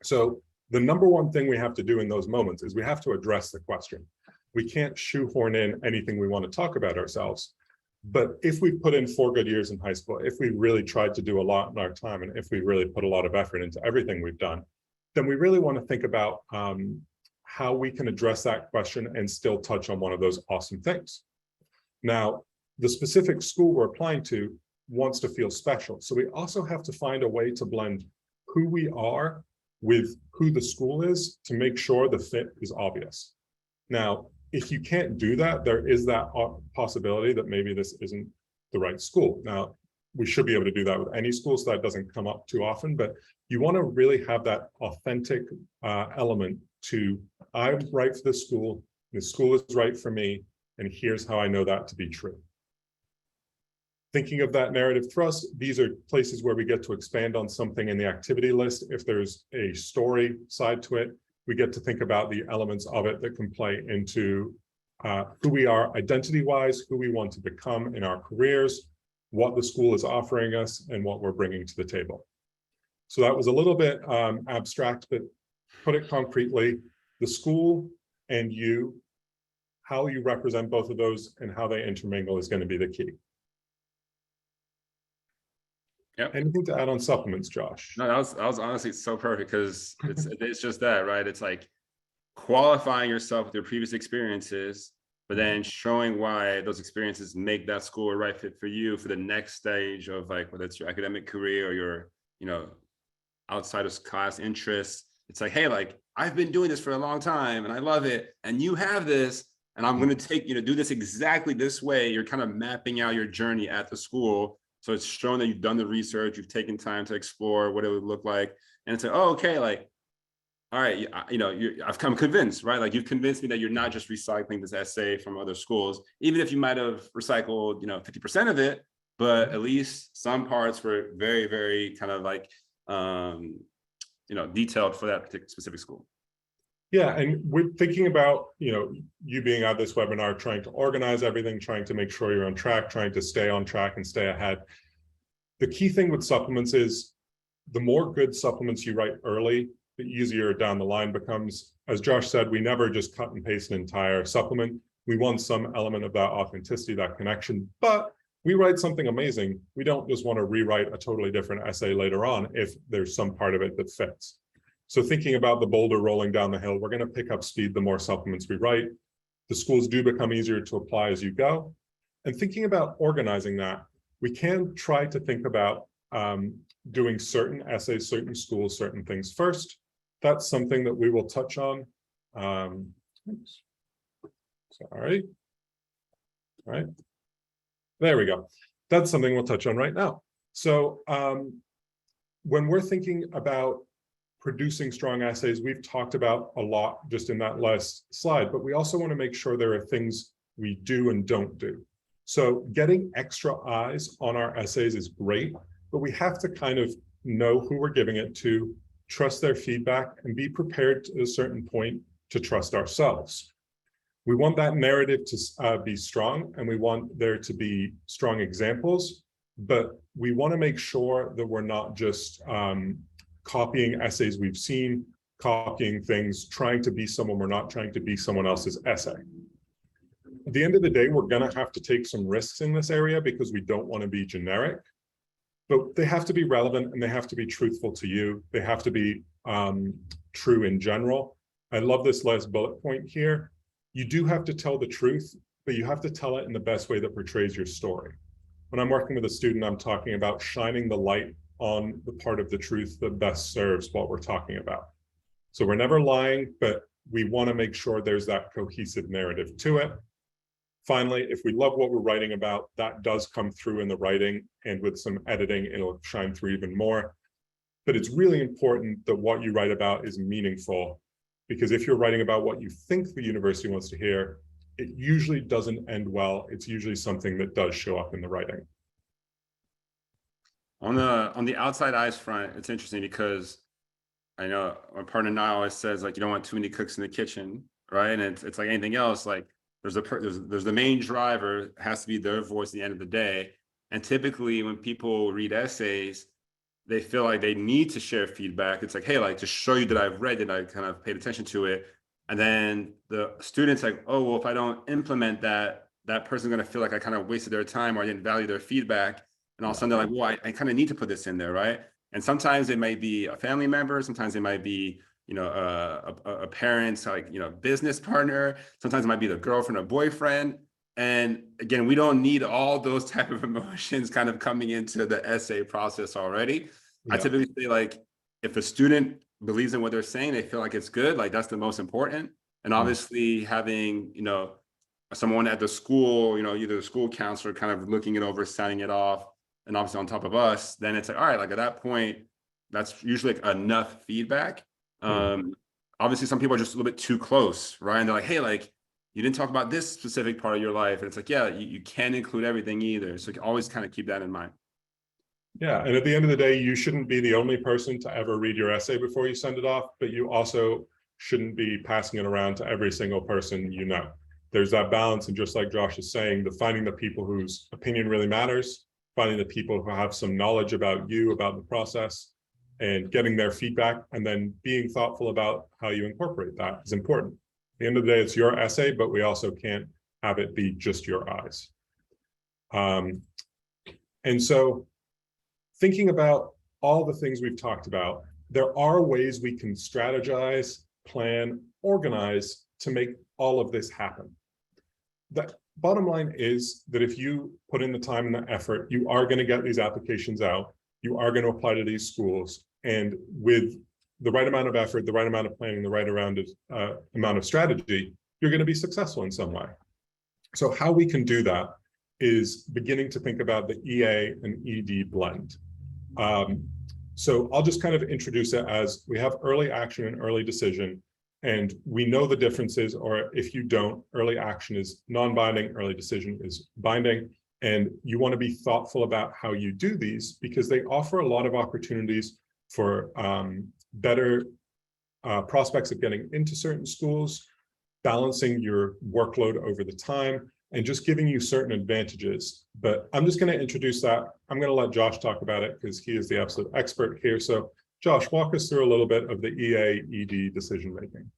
So the number one thing we have to do in those moments is we have to address the question. We can't shoehorn in anything we want to talk about ourselves. But if we put in 4 good years in high school, if we really tried to do a lot in our time, and if we really put a lot of effort into everything we've done, then we really want to think about how we can address that question and still touch on one of those awesome things. Now, the specific school we're applying to wants to feel special. So we also have to find a way to blend who we are with who the school is to make sure the fit is obvious. Now, if you can't do that, there is that possibility that maybe this isn't the right school. Now, we should be able to do that with any school, so that doesn't come up too often, but you want to really have that authentic element to, I'm right for this school is right for me, and here's how I know that to be true. Thinking of that narrative thrust, these are places where we get to expand on something in the activity list. If there's a story side to it, we get to think about the elements of it that can play into who we are identity-wise, who we want to become in our careers, what the school is offering us, and what we're bringing to the table. So that was a little bit abstract, but put it concretely, the school and you, how you represent both of those and how they intermingle is going to be the key. Yep. Anything to add on supplements, Josh? No, that was honestly so perfect, because it's just that, right? It's like qualifying yourself with your previous experiences, but then showing why those experiences make that school a right fit for you for the next stage of, like, whether it's your academic career or your, outside of class interests. It's like, hey, like, I've been doing this for a long time and I love it, and you have this, and I'm going to take you to do this exactly this way. You're kind of mapping out your journey at the school. So it's shown that you've done the research, you've taken time to explore what it would look like. And it's like, oh, okay, like, all right, I've come convinced, right? Like, you've convinced me that you're not just recycling this essay from other schools, even if you might have recycled, 50% of it, but at least some parts were very, very kind of like, detailed for that particular specific school. Yeah, and we're thinking about, you being at this webinar, trying to organize everything, trying to make sure you're on track, trying to stay on track and stay ahead. The key thing with supplements is the more good supplements you write early, the easier down the line becomes. As Josh said, we never just cut and paste an entire supplement. We want some element of that authenticity, that connection, but we write something amazing. We don't just want to rewrite a totally different essay later on if there's some part of it that fits. So thinking about the boulder rolling down the hill, we're going to pick up speed the more supplements we write. The schools do become easier to apply as you go. And thinking about organizing that, we can try to think about doing certain essays, certain schools, certain things first. That's something that we will touch on. Sorry. All right. There we go. That's something we'll touch on right now. So when we're thinking about producing strong essays, we've talked about a lot just in that last slide, but we also want to make sure there are things we do and don't do. So getting extra eyes on our essays is great, but we have to kind of know who we're giving it to, trust their feedback, and be prepared to a certain point to trust ourselves. We want that narrative to be strong, and we want there to be strong examples, but we want to make sure that we're not just copying essays we've seen, copying things, trying to be someone we're not, trying to be someone else's essay. At the end of the day, we're going to have to take some risks in this area because we don't want to be generic, but they have to be relevant and they have to be truthful to you. They have to be true in general. I love this last bullet point here. You do have to tell the truth, but you have to tell it in the best way that portrays your story. When I'm working with a student, I'm talking about shining the light on the part of the truth that best serves what we're talking about. So we're never lying, but we want to make sure there's that cohesive narrative to it. Finally, if we love what we're writing about, that does come through in the writing, and with some editing, it'll shine through even more. But it's really important that what you write about is meaningful, because if you're writing about what you think the university wants to hear, it usually doesn't end well. It's usually something that does show up in the writing. On the outside eyes front, it's interesting because I know my partner now always says like you don't want too many cooks in the kitchen, right? And it's like anything else, like there's the main driver has to be their voice at the end of the day. And typically when people read essays, they feel like they need to share feedback. It's like, hey, like to show you that I've read it, I kind of paid attention to it. And then the students like, oh, well, if I don't implement that, that person's going to feel like I kind of wasted their time or I didn't value their feedback. And all of a sudden they're like, well, I kind of need to put this in there, right? And sometimes it might be a family member. Sometimes it might be, you know, a parent's like, you know, business partner. Sometimes it might be the girlfriend or boyfriend. And again, we don't need all those type of emotions kind of coming into the essay process already. Yeah. I typically say like, if a student believes in what they're saying, they feel like it's good, like that's the most important. And obviously having, you know, someone at the school, you know, either the school counselor kind of looking it over, signing it off, and obviously on top of us, then it's like, all right, like at that point, that's usually like enough feedback. Obviously some people are just a little bit too close, right? And they're like, hey, like, you didn't talk about this specific part of your life. And it's like, yeah, you can't include everything either. So always kind of keep that in mind. Yeah, and at the end of the day, you shouldn't be the only person to ever read your essay before you send it off, but you also shouldn't be passing it around to every single person you know. There's that balance, and just like Josh is saying, the finding the people whose opinion really matters, finding the people who have some knowledge about you, about the process, and getting their feedback, and then being thoughtful about how you incorporate that is important. At the end of the day, it's your essay, but we also can't have it be just your eyes. And so thinking about all the things we've talked about, there are ways we can strategize, plan, organize to make all of this happen. The bottom line is that if you put in the time and the effort, you are going to get these applications out, you are going to apply to these schools, and with the right amount of effort, the right amount of planning, the right amount of strategy, you're going to be successful in some way. So how we can do that is beginning to think about the EA and ED blend. So I'll just kind of introduce it as we have early action and early decision, and we know the differences, or if you don't, early action is non-binding, early decision is binding, and you want to be thoughtful about how you do these because they offer a lot of opportunities for better prospects of getting into certain schools, balancing your workload over the time, and just giving you certain advantages. But I'm just going to introduce that. I'm going to let Josh talk about it because he is the absolute expert here. So Josh, walk us through a little bit of the EA-ED decision-making.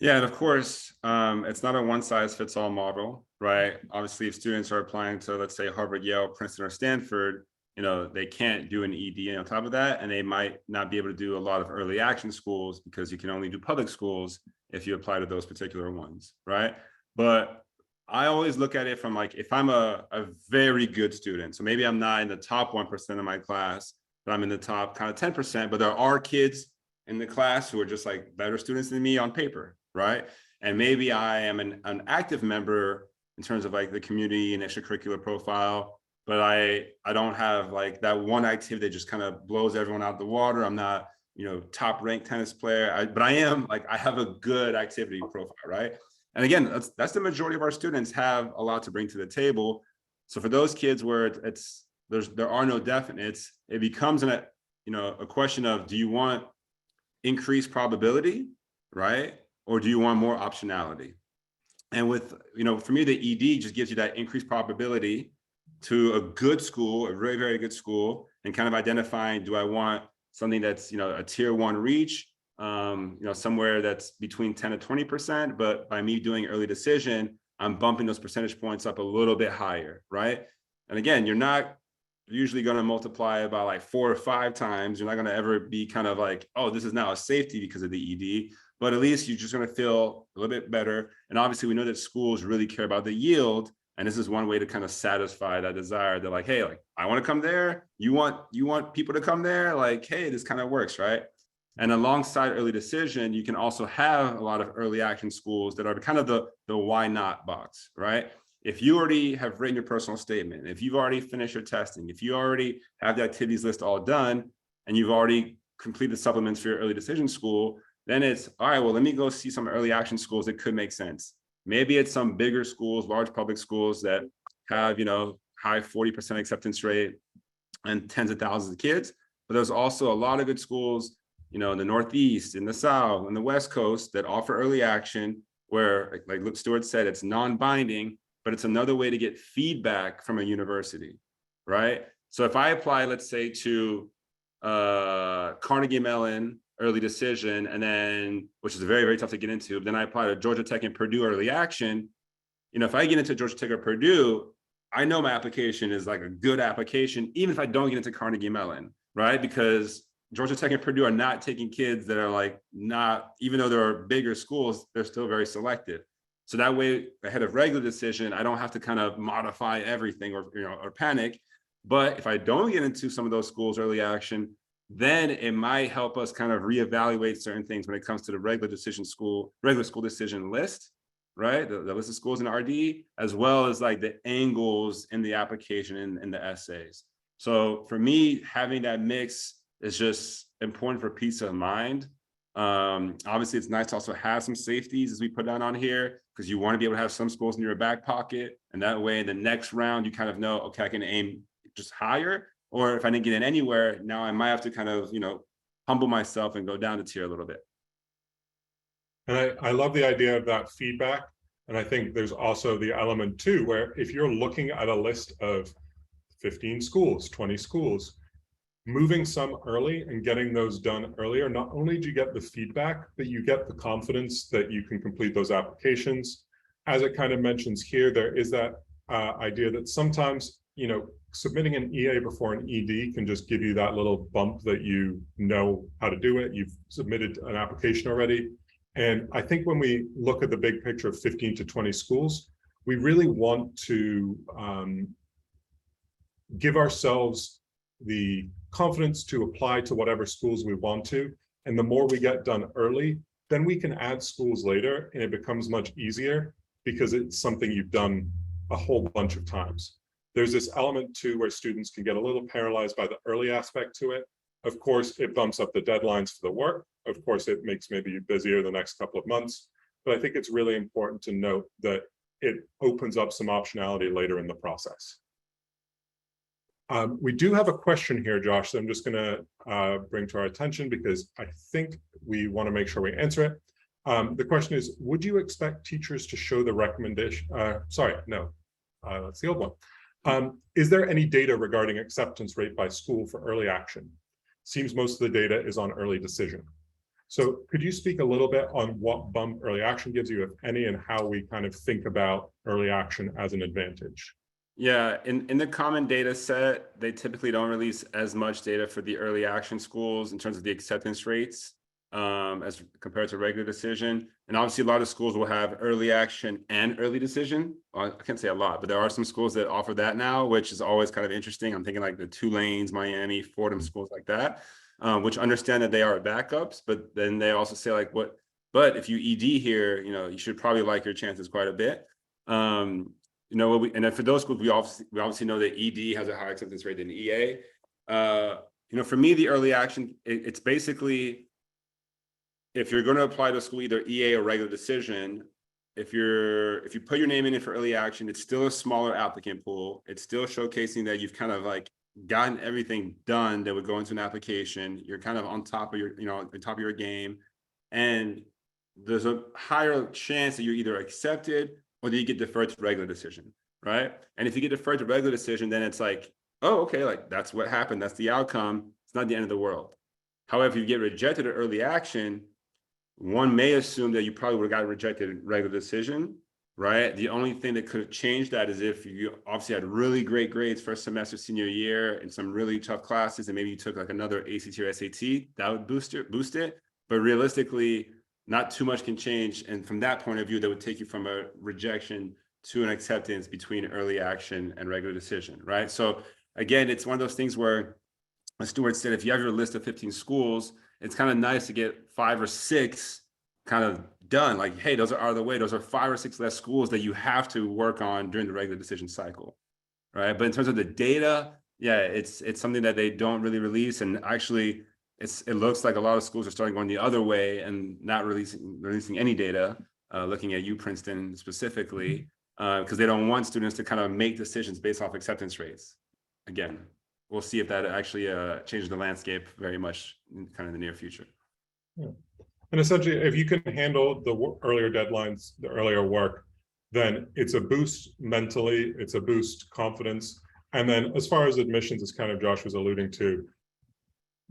Yeah, and of course, it's not a one-size-fits-all model, right? Obviously, if students are applying to, let's say, Harvard, Yale, Princeton, or Stanford, you know, they can't do an ED on top of that, and they might not be able to do a lot of early action schools because you can only do public schools if you apply to those particular ones, right? But I always look at it from like, if I'm a very good student, so maybe I'm not in the top 1% of my class, but I'm in the top kind of 10%, but there are kids in the class who are just like better students than me on paper, right? And maybe I am an active member in terms of like the community and extracurricular profile, but I don't have like that one activity that just kind of blows everyone out the water. I'm not, you know, top ranked tennis player, but I am like, I have a good activity profile, right? And again, that's the majority of our students have a lot to bring to the table. So for those kids where there are no definites, it becomes a question of, do you want increased probability, right? Or do you want more optionality? And with, you know, for me, the ED just gives you that increased probability to a good school, a very, very good school, and kind of identifying, do I want something that's, you know, a tier 1 reach, you know, somewhere that's between 10 to 20%, but by me doing early decision, I'm bumping those percentage points up a little bit higher, right? And again, you're not usually going to multiply by like 4 or 5 times. You're not going to ever be kind of like, oh, this is now a safety because of the ED, but at least you're just going to feel a little bit better. And obviously we know that schools really care about the yield. And this is one way to kind of satisfy that desire. They're like, hey, like, I want to come there. You want people to come there? Like, hey, this kind of works, right? And alongside early decision, you can also have a lot of early action schools that are kind of the why not box, right? If you already have written your personal statement, if you've already finished your testing, if you already have the activities list all done, and you've already completed supplements for your early decision school, then it's, all right, well, let me go see some early action schools that could make sense. Maybe it's some bigger schools, large public schools that have, you know, high 40% acceptance rate. and tens of thousands of kids. But there's also a lot of good schools, you know, in the Northeast, in the South, on the West Coast that offer early action, where, like Stuart said, it's non-binding, but it's another way to get feedback from a university, right? So if I apply, let's say, to Carnegie Mellon early decision, and then, which is very, very tough to get into, but then I apply to Georgia Tech and Purdue early action, you know, if I get into Georgia Tech or Purdue, I know my application is like a good application, even if I don't get into Carnegie Mellon, right? Because Georgia Tech and Purdue are not taking kids that are like not, even though there are bigger schools, they're still very selective. So that way, ahead of regular decision, I don't have to kind of modify everything or, you know, or panic. But if I don't get into some of those schools early action, then it might help us kind of reevaluate certain things when it comes to the regular school decision list, right? The list of schools in RD, as well as like the angles in the application and the essays. So for me, having that mix is just important for peace of mind. Obviously, it's nice to also have some safeties as we put down on here, because you want to be able to have some schools in your back pocket. And that way, in the next round, you kind of know, okay, I can aim just higher. Or if I didn't get in anywhere, now I might have to kind of, you know, humble myself and go down the tier a little bit. And I love the idea of that feedback. And I think there's also the element too, where if you're looking at a list of 15 schools, 20 schools, moving some early and getting those done earlier, not only do you get the feedback, but you get the confidence that you can complete those applications. As it kind of mentions here, there is that idea that sometimes, you know, submitting an EA before an ED can just give you that little bump that you know how to do it. You've submitted an application already. And I think when we look at the big picture of 15 to 20 schools, we really want to give ourselves the confidence to apply to whatever schools we want to. And the more we get done early, then we can add schools later, and it becomes much easier because it's something you've done a whole bunch of times. There's this element too where students can get a little paralyzed by the early aspect to it. Of course, it bumps up the deadlines for the work. Of course, it makes maybe you busier the next couple of months. But I think it's really important to note that it opens up some optionality later in the process. We do have a question here, Josh, that I'm just going to bring to our attention because I think we want to make sure we answer it. The question is, would you expect teachers to show the recommendation? Sorry, no, that's the old one. Is there any data regarding acceptance rate by school for early action? Seems most of the data is on early decision. So could you speak a little bit on what bump early action gives you, if any, and how we kind of think about early action as an advantage? Yeah, in the common data set, they typically don't release as much data for the early action schools in terms of the acceptance rates as compared to regular decision. And obviously, a lot of schools will have early action and early decision. I can't say a lot, but there are some schools that offer that now, which is always kind of interesting. I'm thinking like the Tulanes, Miami, Fordham, schools like that, which understand that they are backups, but then they also say like, but if you ED here, you know, you should probably like your chances quite a bit. You know, and then for those schools, we obviously know that ED has a higher acceptance rate than EA. You know, for me, the early action, it's basically, if you're going to apply to a school, either EA or regular decision, if you put your name in for early action, it's still a smaller applicant pool. It's still showcasing that you've kind of like gotten everything done that would go into an application. You're kind of on top of your, you know, on top of your game, and there's a higher chance that you're either accepted or do you get deferred to regular decision, right? And if you get deferred to regular decision, then it's like, oh, okay, like that's what happened. That's the outcome. It's not the end of the world. However, if you get rejected at early action, one may assume that you probably would have got rejected in regular decision, right? The only thing that could have changed that is if you obviously had really great grades first semester, senior year, and some really tough classes, and maybe you took like another ACT or SAT, that would boost it. But realistically, not too much can change. And from that point of view, that would take you from a rejection to an acceptance between early action and regular decision, right? So again, it's one of those things where, as Stuart said, if you have your list of 15 schools, it's kind of nice to get 5 or 6 kind of done. Like, hey, those are out of the way. Those are 5 or 6 less schools that you have to work on during the regular decision cycle, right? But in terms of the data, yeah, it's something that they don't really release. And actually, it looks like a lot of schools are starting going the other way and not releasing any data, looking at Princeton specifically, because they don't want students to kind of make decisions based off acceptance rates. Again. we'll see if that actually changes the landscape very much in kind of the near future. Yeah. And essentially, if you can handle the earlier deadlines, the earlier work, then it's a boost mentally, it's a boost confidence. And then as far as admissions, as kind of Josh was alluding to,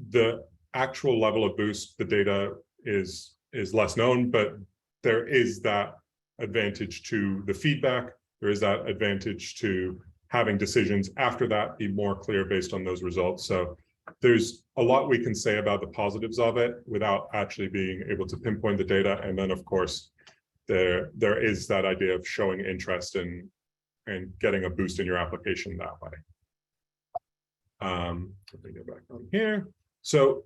the actual level of boost, the data is less known, but there is that advantage to the feedback. There is that advantage to having decisions after that be more clear based on those results. So there's a lot we can say about the positives of it without actually being able to pinpoint the data. And then of course, there is that idea of showing interest and getting a boost in your application that way. Let me get back on here. So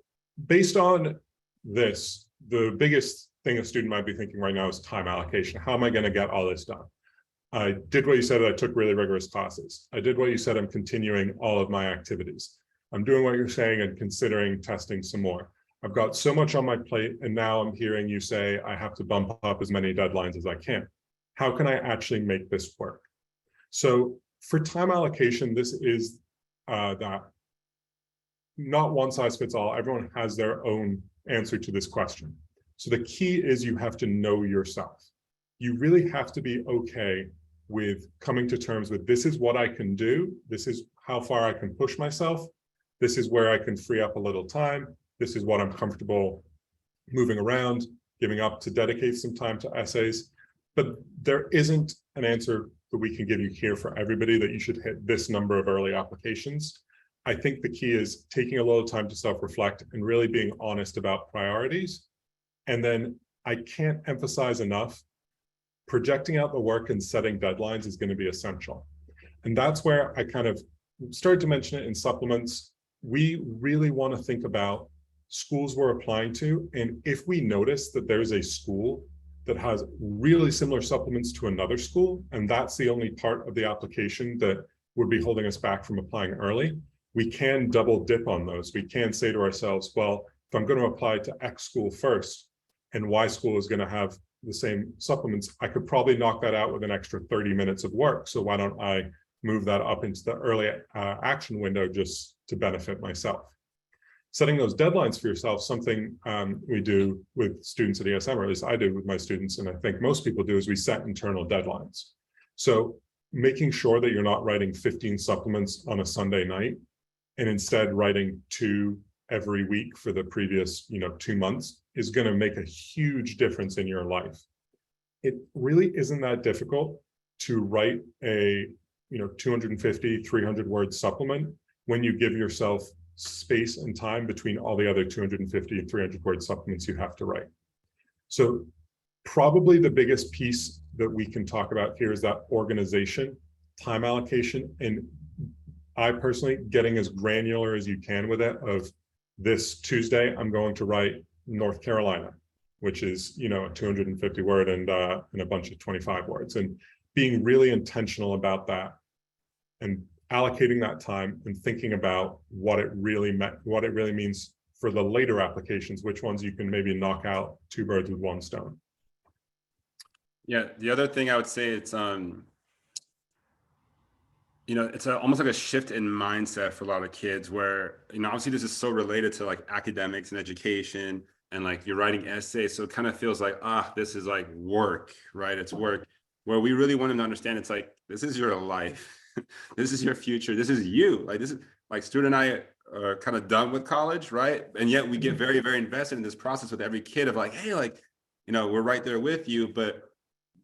based on this, the biggest thing a student might be thinking right now is time allocation. How am I going to get all this done? I did what you said, I took really rigorous classes. I did what you said, I'm continuing all of my activities. I'm doing what you're saying and considering testing some more. I've got so much on my plate, and now I'm hearing you say I have to bump up as many deadlines as I can. How can I actually make this work? So for time allocation, this is that not one size fits all. Everyone has their own answer to this question. So the key is you have to know yourself. You really have to be okay with coming to terms with, this is what I can do. This is how far I can push myself. This is where I can free up a little time. This is what I'm comfortable moving around, giving up to dedicate some time to essays. But there isn't an answer that we can give you here for everybody that you should hit this number of early applications. I think the key is taking a little time to self-reflect and really being honest about priorities. And then I can't emphasize enough, projecting out the work and setting deadlines is going to be essential. And that's where I kind of started to mention it in supplements. We really want to think about schools we're applying to. And if we notice that there's a school that has really similar supplements to another school, and that's the only part of the application that would be holding us back from applying early, we can double dip on those. We can say to ourselves, well, if I'm going to apply to X school first and Y school is going to have the same supplements, I could probably knock that out with an extra 30 minutes of work. So why don't I move that up into the early action window just to benefit myself? Setting those deadlines for yourself, something we do with students at ESM, or at least I do with my students, and I think most people do, is we set internal deadlines. So making sure that you're not writing 15 supplements on a Sunday night, and instead writing 2 every week for the previous 2 months is going to make a huge difference in your life. It really isn't that difficult to write a 250, 300 word supplement when you give yourself space and time between all the other 250 and 300 word supplements you have to write. So probably the biggest piece that we can talk about here is that organization, time allocation, and I personally getting as granular as you can with it. Of this Tuesday, I'm going to write North Carolina, which is a 250 word and a bunch of 25 words, and being really intentional about that and allocating that time and thinking about what it really means for the later applications, which ones you can maybe knock out 2 birds with 1 stone. Yeah, the other thing I would say, it's it's almost like a shift in mindset for a lot of kids where, obviously this is so related to like academics and education and like you're writing essays. So it kind of feels like, this is like work, right? It's work, where we really want them to understand it's like, this is your life. This is your future. This is you. Like, this is like Stuart and I are kind of done with college, right? And yet we get very, very invested in this process with every kid of like, hey, like, we're right there with you, but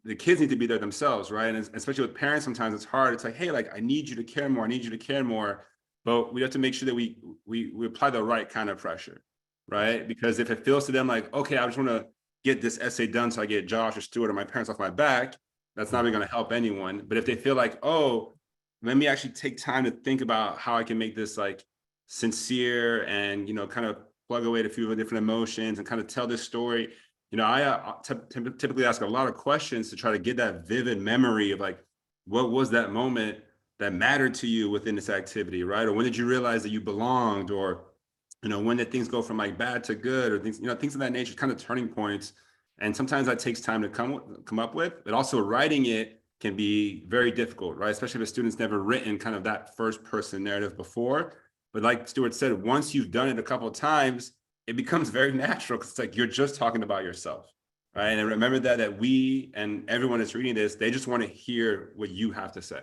the kids need to be there themselves, right? And especially with parents, sometimes it's hard. It's like, hey, like, I need you to care more. I need you to care more. But we have to make sure that we apply the right kind of pressure, right? Because if it feels to them like, okay, I just want to get this essay done so I get Josh or Stuart or my parents off my back, that's not really going to help anyone. But if they feel like, oh, let me actually take time to think about how I can make this like sincere and, kind of plug away at a few different emotions and kind of tell this story. I typically ask a lot of questions to try to get that vivid memory of like, what was that moment that mattered to you within this activity, right? Or when did you realize that you belonged? Or, when did things go from like bad to good, or things, things of that nature, kind of turning points. And sometimes that takes time to come up with, but also writing it can be very difficult, right? Especially if a student's never written kind of that first person narrative before. But like Stuart said, once you've done it a couple of times, it becomes very natural because it's like you're just talking about yourself, right? And remember that we and everyone that's reading this, they just want to hear what you have to say.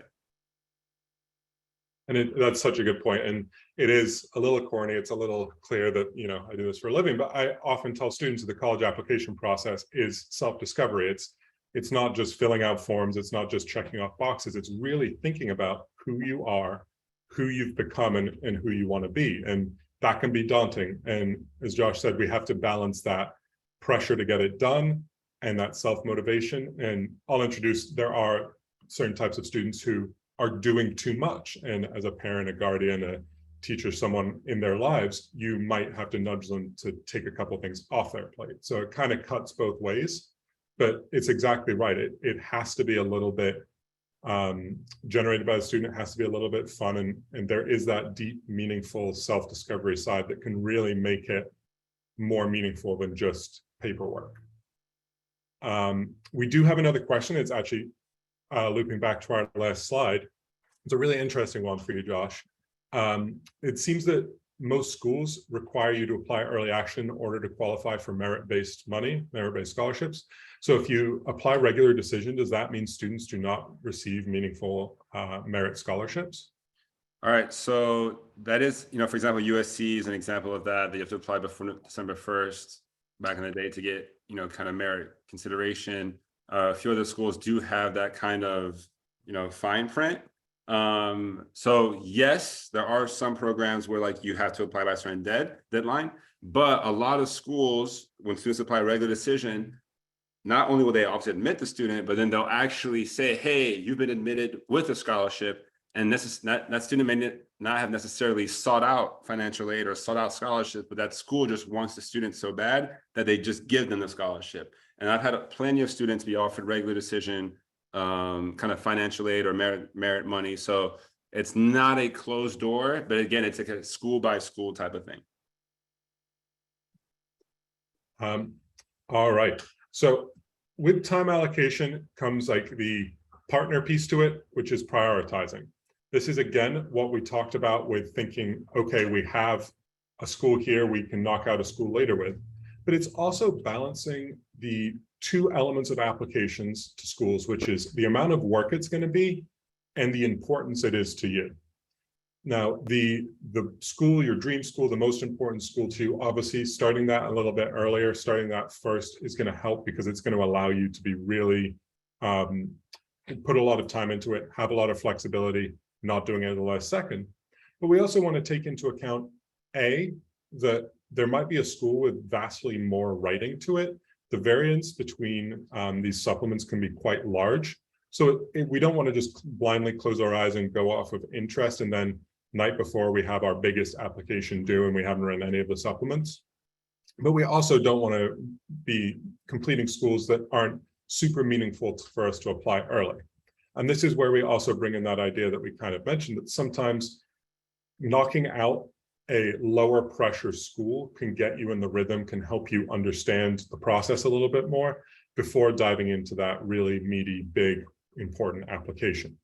And that's such a good point. And it is a little corny. It's a little clear that, you know, I do this for a living, but I often tell students that the college application process is self-discovery. It's not just filling out forms. It's not just checking off boxes. It's really thinking about who you are, who you've become, and who you want to be. And that can be daunting. And as Josh said, we have to balance that pressure to get it done and that self-motivation. And I'll introduce, there are certain types of students who are doing too much. And as a parent, a guardian, a teacher, someone in their lives, you might have to nudge them to take a couple of things off their plate. So it kind of cuts both ways, but it's exactly right. It has to be a little bit generated by the student. It has to be a little bit fun. And there is that deep, meaningful self-discovery side that can really make it more meaningful than just paperwork. We do have another question. It's actually looping back to our last slide. It's a really interesting one for you, Josh. It seems that most schools require you to apply early action in order to qualify for merit-based money, merit-based scholarships. So if you apply regular decision, does that mean students do not receive meaningful merit scholarships? All right, so that is, you know, for example, USC is an example of that you have to apply before December 1st back in the day to get, you know, kind of merit consideration. A few other schools do have that kind of, you know, fine print. So yes, there are some programs where like you have to apply by a certain deadline, but a lot of schools, when students apply regular decision, not only will they obviously admit the student, but then they'll actually say, hey, you've been admitted with a scholarship, and this is that student may not have necessarily sought out financial aid or sought out scholarship, but that school just wants the student so bad that they just give them the scholarship. And I've had plenty of students be offered regular decision, kind of financial aid or merit money. So it's not a closed door, but again, it's like a school by school type of thing. All right. So with time allocation comes like the partner piece to it, which is prioritizing. This is, again, what we talked about with thinking, okay, we have a school here, we can knock out a school later with, but it's also balancing the two elements of applications to schools, which is the amount of work it's going to be and the importance it is to you. Now, the school, your dream school, the most important school to you, obviously starting that a little bit earlier, starting that first is going to help because it's going to allow you to be really put a lot of time into it, have a lot of flexibility, not doing it at the last second. But we also want to take into account, A, that there might be a school with vastly more writing to it. The variance between these supplements can be quite large. So we don't want to just blindly close our eyes and go off of interest and then night before we have our biggest application due and we haven't run any of the supplements. But we also don't want to be completing schools that aren't super meaningful for us to apply early. And this is where we also bring in that idea that we kind of mentioned, that sometimes knocking out a lower pressure school can get you in the rhythm, can help you understand the process a little bit more before diving into that really meaty, big, important application.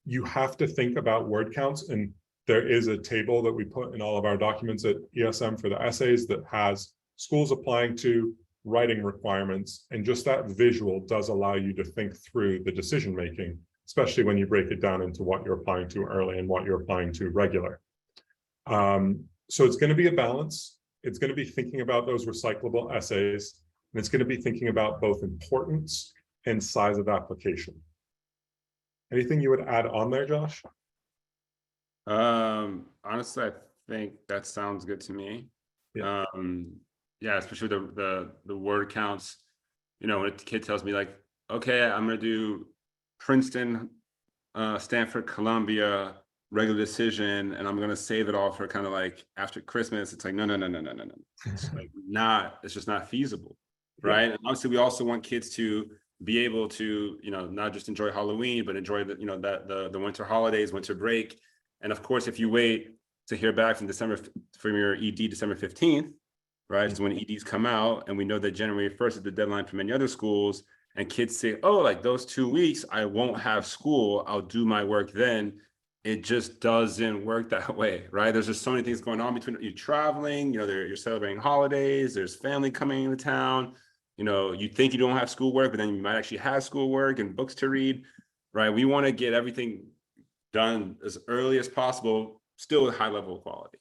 You have to think about word counts, and there is a table that we put in all of our documents at ESM for the essays that has schools applying to, writing requirements, and just that visual does allow you to think through the decision making, especially when you break it down into what you're applying to early and what you're applying to regular. So it's going to be a balance. It's going to be thinking about those recyclable essays, and it's going to be thinking about both importance and size of application. Anything you would add on there, Josh? Honestly, I think that sounds good to me. Yeah. Yeah, especially the word counts. You know, when a kid tells me like, okay, I'm gonna do Princeton, Stanford, Columbia, regular decision, and I'm gonna save it all for kind of like after Christmas. It's like, no. It's like it's just not feasible, right? And obviously we also want kids to be able to, you know, not just enjoy Halloween, but enjoy the, you know, the winter holidays, winter break. And of course, if you wait to hear back from your ED December 15th, right, is when EDs come out, and we know that January 1st is the deadline for many other schools, and kids say, oh, like those 2 weeks, I won't have school, I'll do my work then. it just doesn't work that way, right? There's just so many things going on between you traveling, you're celebrating holidays, there's family coming into town, you think you don't have schoolwork, but then you might actually have schoolwork and books to read, right? We want to get everything done as early as possible, still with high level of quality.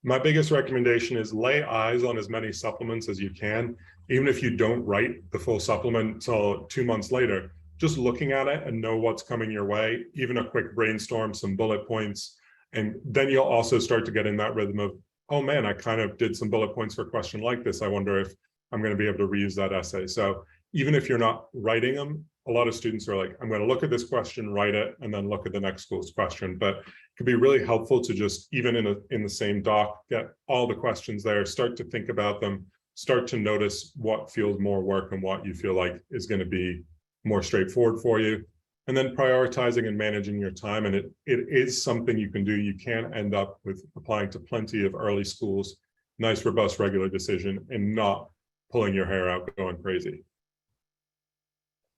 My biggest recommendation is lay eyes on as many supplements as you can. Even if you don't write the full supplement until 2 months later, just looking at it and know what's coming your way, even a quick brainstorm, some bullet points. And then you'll also start to get in that rhythm of, oh man, I kind of did some bullet points for a question like this. I wonder if I'm going to be able to reuse that essay. So even if you're not writing them, a lot of students are like, I'm going to look at this question, write it, and then look at the next school's question. But it can be really helpful to just, even in the same doc, get all the questions there, start to think about them, start to notice what feels more work and what you feel like is going to be more straightforward for you. And then prioritizing and managing your time. And it is something you can do. You can end up with applying to plenty of early schools, nice, robust, regular decision, and not pulling your hair out going crazy.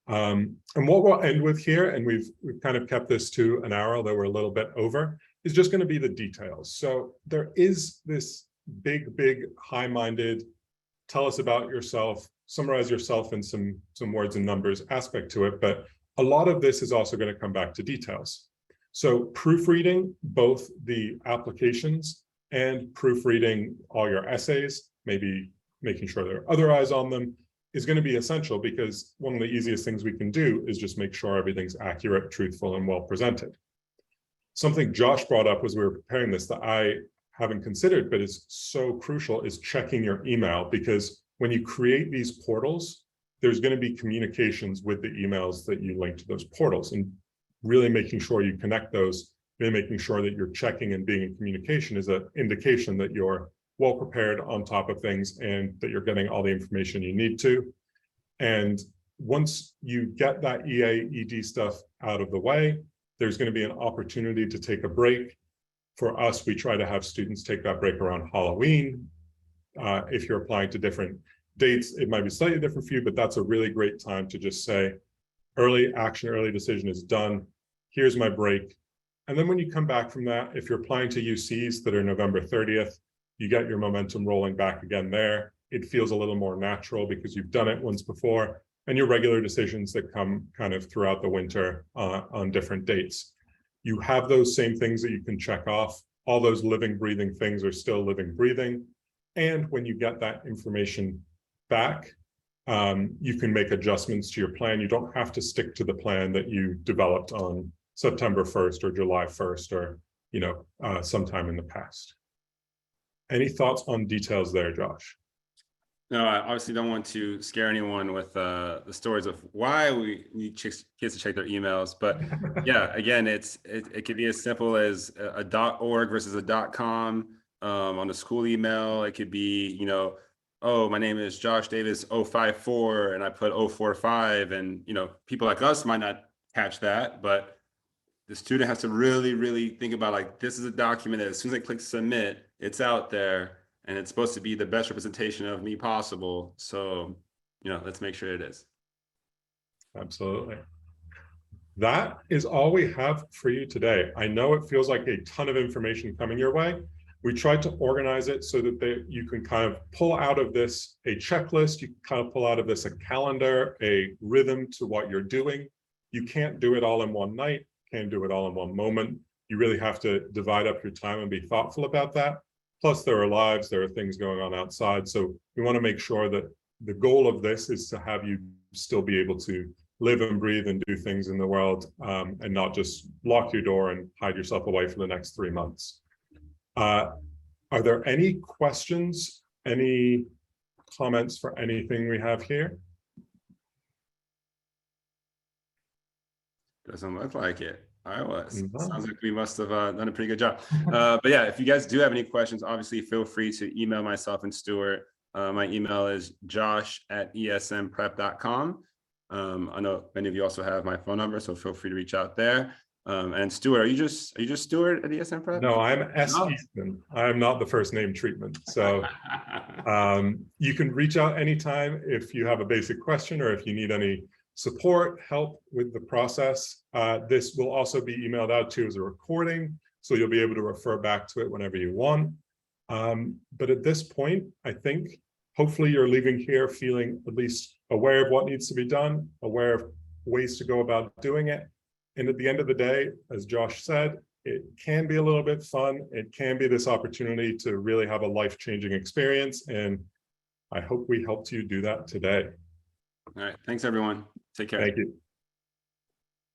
And what we'll end with here, and we've kind of kept this to an hour, although we're a little bit over, is just going to be the details. So there is this big, high-minded, tell us about yourself, summarize yourself in some words and numbers aspect to it, but a lot of this is also going to come back to details. So proofreading both the applications and proofreading all your essays, maybe making sure there are other eyes on them, is going to be essential, because one of the easiest things we can do is just make sure everything's accurate, truthful, and well presented. Something Josh brought up as we were preparing this that I haven't considered, but is so crucial, is checking your email, because when you create these portals, there's going to be communications with the emails that you link to those portals, and really making sure you connect those, really making sure that you're checking and being in communication is an indication that you're well prepared, on top of things, and that you're getting all the information you need to. And once you get that EA, ED stuff out of the way, there's going to be an opportunity to take a break. For us, we try to have students take that break around Halloween. If you're applying to different dates, it might be slightly different for you, but that's a really great time to just say, early action, early decision is done. Here's my break. And then when you come back from that, if you're applying to UCs that are November 30th, you get your momentum rolling back again there. It feels a little more natural because you've done it once before, and your regular decisions that come kind of throughout the winter on different dates. You have those same things that you can check off. All those living, breathing things are still living, breathing. And when you get that information back, you can make adjustments to your plan. You don't have to stick to the plan that you developed on September 1st or July 1st or sometime in the past. Any thoughts on details there, Josh? No, I obviously don't want to scare anyone with the stories of why we need kids to check their emails. But yeah, again, it could be as simple as a .org versus a .com on the school email. It could be, oh, my name is Josh Davis 054 and I put 045, and people like us might not catch that, but the student has to really, really think about, like, this is a document that as soon as I click submit, it's out there, and it's supposed to be the best representation of me possible. So, let's make sure it is. Absolutely. That is all we have for you today. I know it feels like a ton of information coming your way. We tried to organize it so that you can kind of pull out of this a checklist. You can kind of pull out of this a calendar, a rhythm to what you're doing. You can't do it all in one night, can't do it all in one moment. You really have to divide up your time and be thoughtful about that. Plus, there are lives, there are things going on outside. So we want to make sure that the goal of this is to have you still be able to live and breathe and do things in the world, and not just lock your door and hide yourself away for the next 3 months. Are there any questions, any comments for anything we have here? Doesn't look like it. I was. Sounds like we must have done a pretty good job. But yeah, if you guys do have any questions, obviously feel free to email myself and Stuart. My email is josh@esmprep.com. I know many of you also have my phone number, so feel free to reach out there. And Stuart, are you just Stuart at ESM Prep? No, I'm S. Easton. I'm not the first name treatment. So you can reach out anytime if you have a basic question or if you need any support, help with the process. This will also be emailed out to you as a recording, so you'll be able to refer back to it whenever you want. But at this point, I think hopefully you're leaving here feeling at least aware of what needs to be done, aware of ways to go about doing it. And at the end of the day, as Josh said, it can be a little bit fun. It can be this opportunity to really have a life-changing experience. And I hope we helped you do that today. All right. Thanks, everyone. Take care. Thank you.